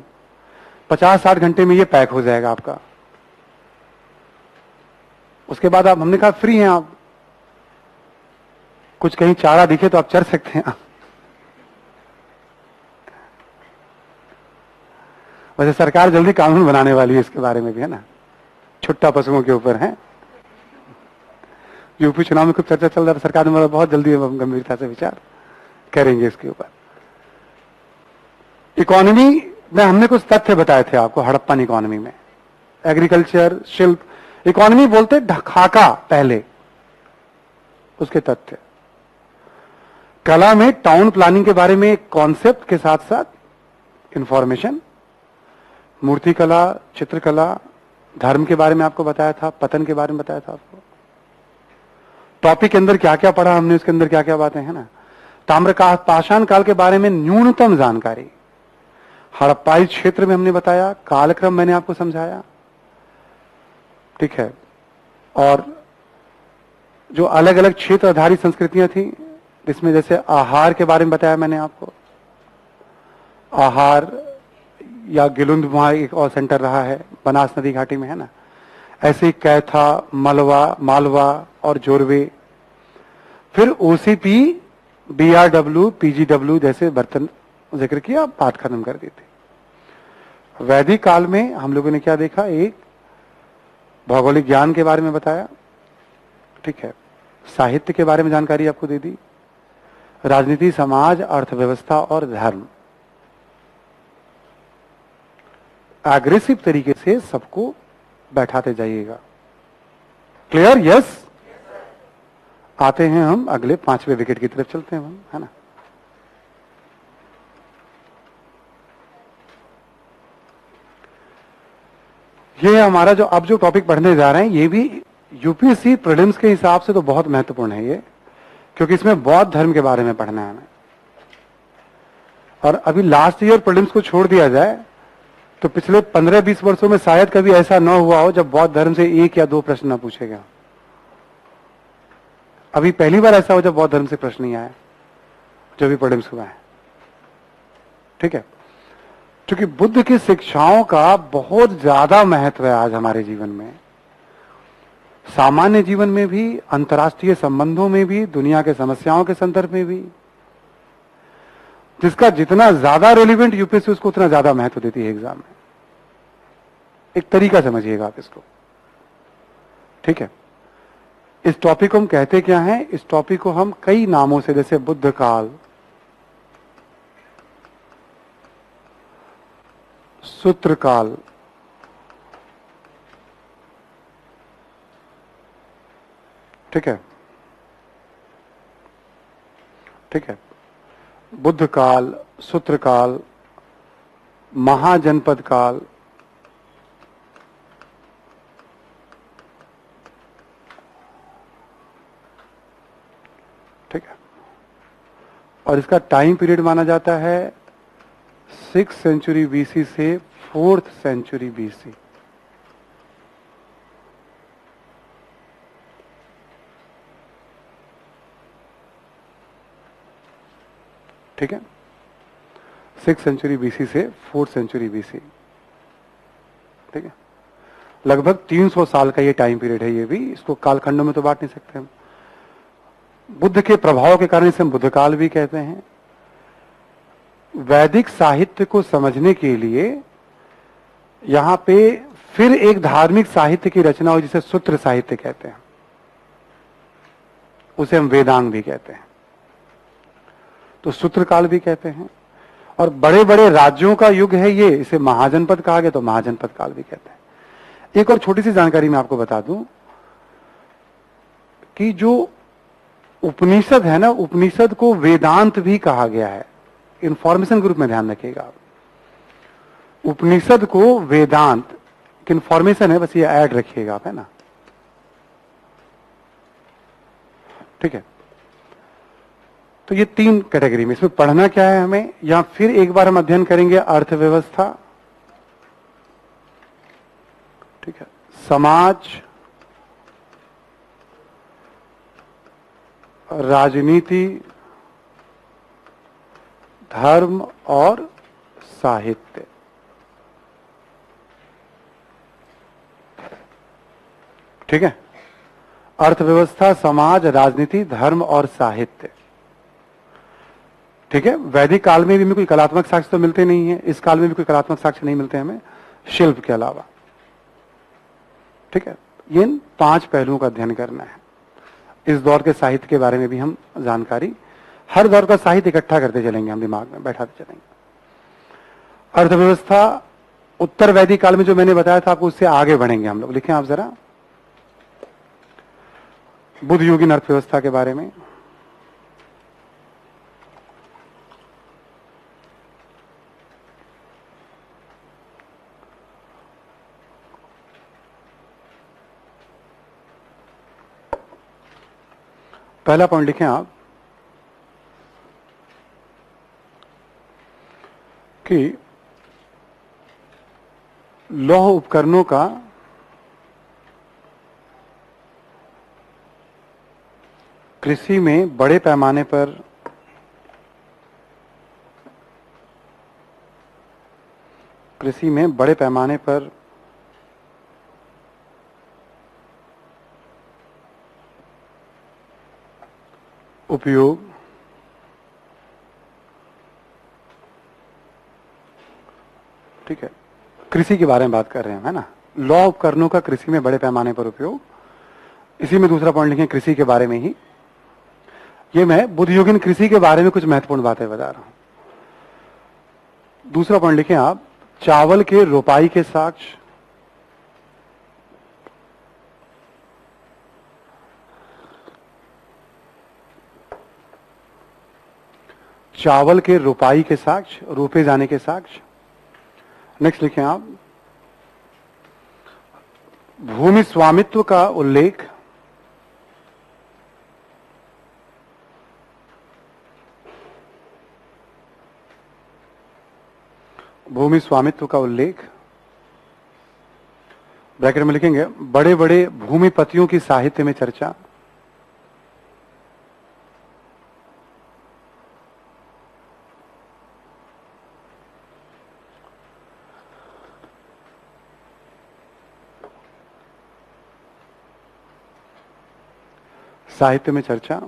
50-60 घंटे में ये पैक हो जाएगा आपका। उसके बाद आप, हमने कहा फ्री हैं आप, कुछ कहीं चारा दिखे तो आप चढ़ सकते हैं। वैसे सरकार जल्दी कानून बनाने वाली है इसके बारे में भी, है ना, छुट्टा पशुओं के ऊपर है। यूपी चुनाव में खूब चर्चा चल रहा है, सरकार ने बहुत जल्दी गंभीरता से विचार करेंगे इसके ऊपर। इकोनॉमी में हमने कुछ तथ्य बताए थे आपको। हड़प्पन इकोनॉमी में एग्रीकल्चर, शिल्प, इकोनॉमी बोलते खाका पहले, उसके तथ्य। कला में टाउन प्लानिंग के बारे में कॉन्सेप्ट के साथ साथ इंफॉर्मेशन, मूर्तिकला, चित्रकला, धर्म के बारे में आपको बताया था, पतन के बारे में बताया था आपको। टॉपिक के अंदर क्या क्या पढ़ा हमने, उसके अंदर क्या क्या बातें हैं ना। ताम्रकाल, पाषाण काल के बारे में न्यूनतम जानकारी। हड़प्पाई क्षेत्र में हमने बताया, कालक्रम मैंने आपको समझाया, ठीक है। और जो अलग अलग क्षेत्र आधारित संस्कृतियां थी, इसमें जैसे आहार के बारे में बताया मैंने आपको। आहार या गिलुंद वहां एक और सेंटर रहा है, बनास नदी घाटी में, है ना। ऐसे ही कैथा, मलवा, मालवा और जोरवे। फिर ओसीपी, बीआरडब्ल्यू, पीजीडब्ल्यू जैसे बर्तन जिक्र किया, बात खत्म कर दी थी। वैदिक काल में हम लोगों ने क्या देखा? एक भौगोलिक ज्ञान के बारे में बताया, ठीक है। साहित्य के बारे में जानकारी आपको दे दी। राजनीति, समाज, अर्थव्यवस्था और धर्म, एग्रेसिव तरीके से सबको बैठाते जाइएगा। क्लियर? यस। आते हैं हम अगले 5वें विकेट की तरफ, चलते हैं हम, है ना। ये हमारा जो अब जो टॉपिक पढ़ने जा रहे हैं, ये भी यूपीएससी प्रीलिम्स के हिसाब से तो बहुत महत्वपूर्ण है ये, क्योंकि इसमें बौद्ध धर्म के बारे में पढ़ना है हमें। और अभी लास्ट ईयर प्रीलिम्स को छोड़ दिया जाए तो पिछले 15-20 वर्षों में शायद कभी ऐसा न हुआ हो जब बौद्ध धर्म से 1 या 2 प्रश्न न पूछे गए। अभी पहली बार ऐसा हो जब बौद्ध धर्म से प्रश्न नहीं आया जो भी प्रीलिम्स हुआ है। ठीक है, क्योंकि बुद्ध की शिक्षाओं का बहुत ज्यादा महत्व है आज हमारे जीवन में, सामान्य जीवन में भी, अंतर्राष्ट्रीय संबंधों में भी, दुनिया के समस्याओं के संदर्भ में भी। जिसका जितना ज्यादा रेलिवेंट यूपीएससी उसको उतना ज्यादा महत्व देती है एग्जाम में। एक तरीका समझिएगा आप इसको। ठीक है, इस टॉपिक को हम कहते क्या हैं? इस टॉपिक को हम कई नामों से, जैसे बुद्ध काल, सूत्र काल, ठीक है, ठीक है, बुद्ध काल, सूत्र काल, महाजनपद काल, ठीक है, और इसका टाइम पीरियड माना जाता है 6th सेंचुरी बीसी से 4th सेंचुरी बीसी। ठीक है, 6th सेंचुरी बीसी से 4th सेंचुरी बीसी। ठीक है, लगभग 300 साल का ये टाइम पीरियड है। ये भी, इसको कालखंडों में तो बांट नहीं सकते हम। बुद्ध के प्रभाव के कारण इसे हम बुद्ध काल भी कहते हैं। वैदिक साहित्य को समझने के लिए यहां पे फिर एक धार्मिक साहित्य की रचना हुई जिसे सूत्र साहित्य कहते हैं, उसे हम वेदांग भी कहते हैं, तो सूत्र काल भी कहते हैं। और बड़े बड़े राज्यों का युग है ये, इसे महाजनपद कहा गया तो महाजनपद काल भी कहते हैं। एक और छोटी सी जानकारी मैं आपको बता दूं कि जो उपनिषद है ना, उपनिषद को वेदांत भी कहा गया है। इंफॉर्मेशन ग्रुप में ध्यान रखिएगा आप, उपनिषद को वेदांत, इंफॉर्मेशन है बस, ये ऐड रखिएगा आप, है ना। ठीक है, तो ये 3 कैटेगरी में, इसमें पढ़ना क्या है हमें, या फिर एक बार हम अध्ययन करेंगे अर्थव्यवस्था, ठीक है, समाज, राजनीति, धर्म और साहित्य। ठीक है, अर्थव्यवस्था, समाज, राजनीति, धर्म और साहित्य। ठीक है, वैदिक काल में भी हमें कोई कलात्मक साक्ष्य तो मिलते नहीं है, इस काल में भी कोई कलात्मक साक्ष्य नहीं मिलते हमें शिल्प के अलावा। ठीक है, ये 5 पहलुओं का अध्ययन करना है। इस दौर के साहित्य के बारे में भी हम जानकारी, हर दौर का साहित्य इकट्ठा करते चलेंगे, हम दिमाग में बैठाते चलेंगे। अर्थव्यवस्था उत्तर वैदिक काल में जो मैंने बताया था आपको, उससे आगे बढ़ेंगे हम लोग। लिखें आप जरा, बुद्ध युगीन अर्थव्यवस्था के बारे में। पहला पॉइंट लिखें आप कि लौह उपकरणों का कृषि में बड़े पैमाने पर उपयोग ठीक है, कृषि के बारे में बात कर रहे हैं, है ना। लौह उपकरणों का कृषि में बड़े पैमाने पर उपयोग, इसी में दूसरा पॉइंट लिखें कृषि के बारे में ही। ये मैं बुद्धयुगीन कृषि के बारे में कुछ महत्वपूर्ण बातें बता रहा हूं। दूसरा पॉइंट लिखें आप, चावल के रोपाई के साक्ष्य, चावल के रोपाई के साक्ष्य, रोपे जाने के साक्ष्य। नेक्स्ट लिखें आप, भूमि स्वामित्व का उल्लेख भूमि स्वामित्व का उल्लेख ब्रैकेट में लिखेंगे बड़े बड़े भूमिपतियों की साहित्य में चर्चा साहित्य में चर्चा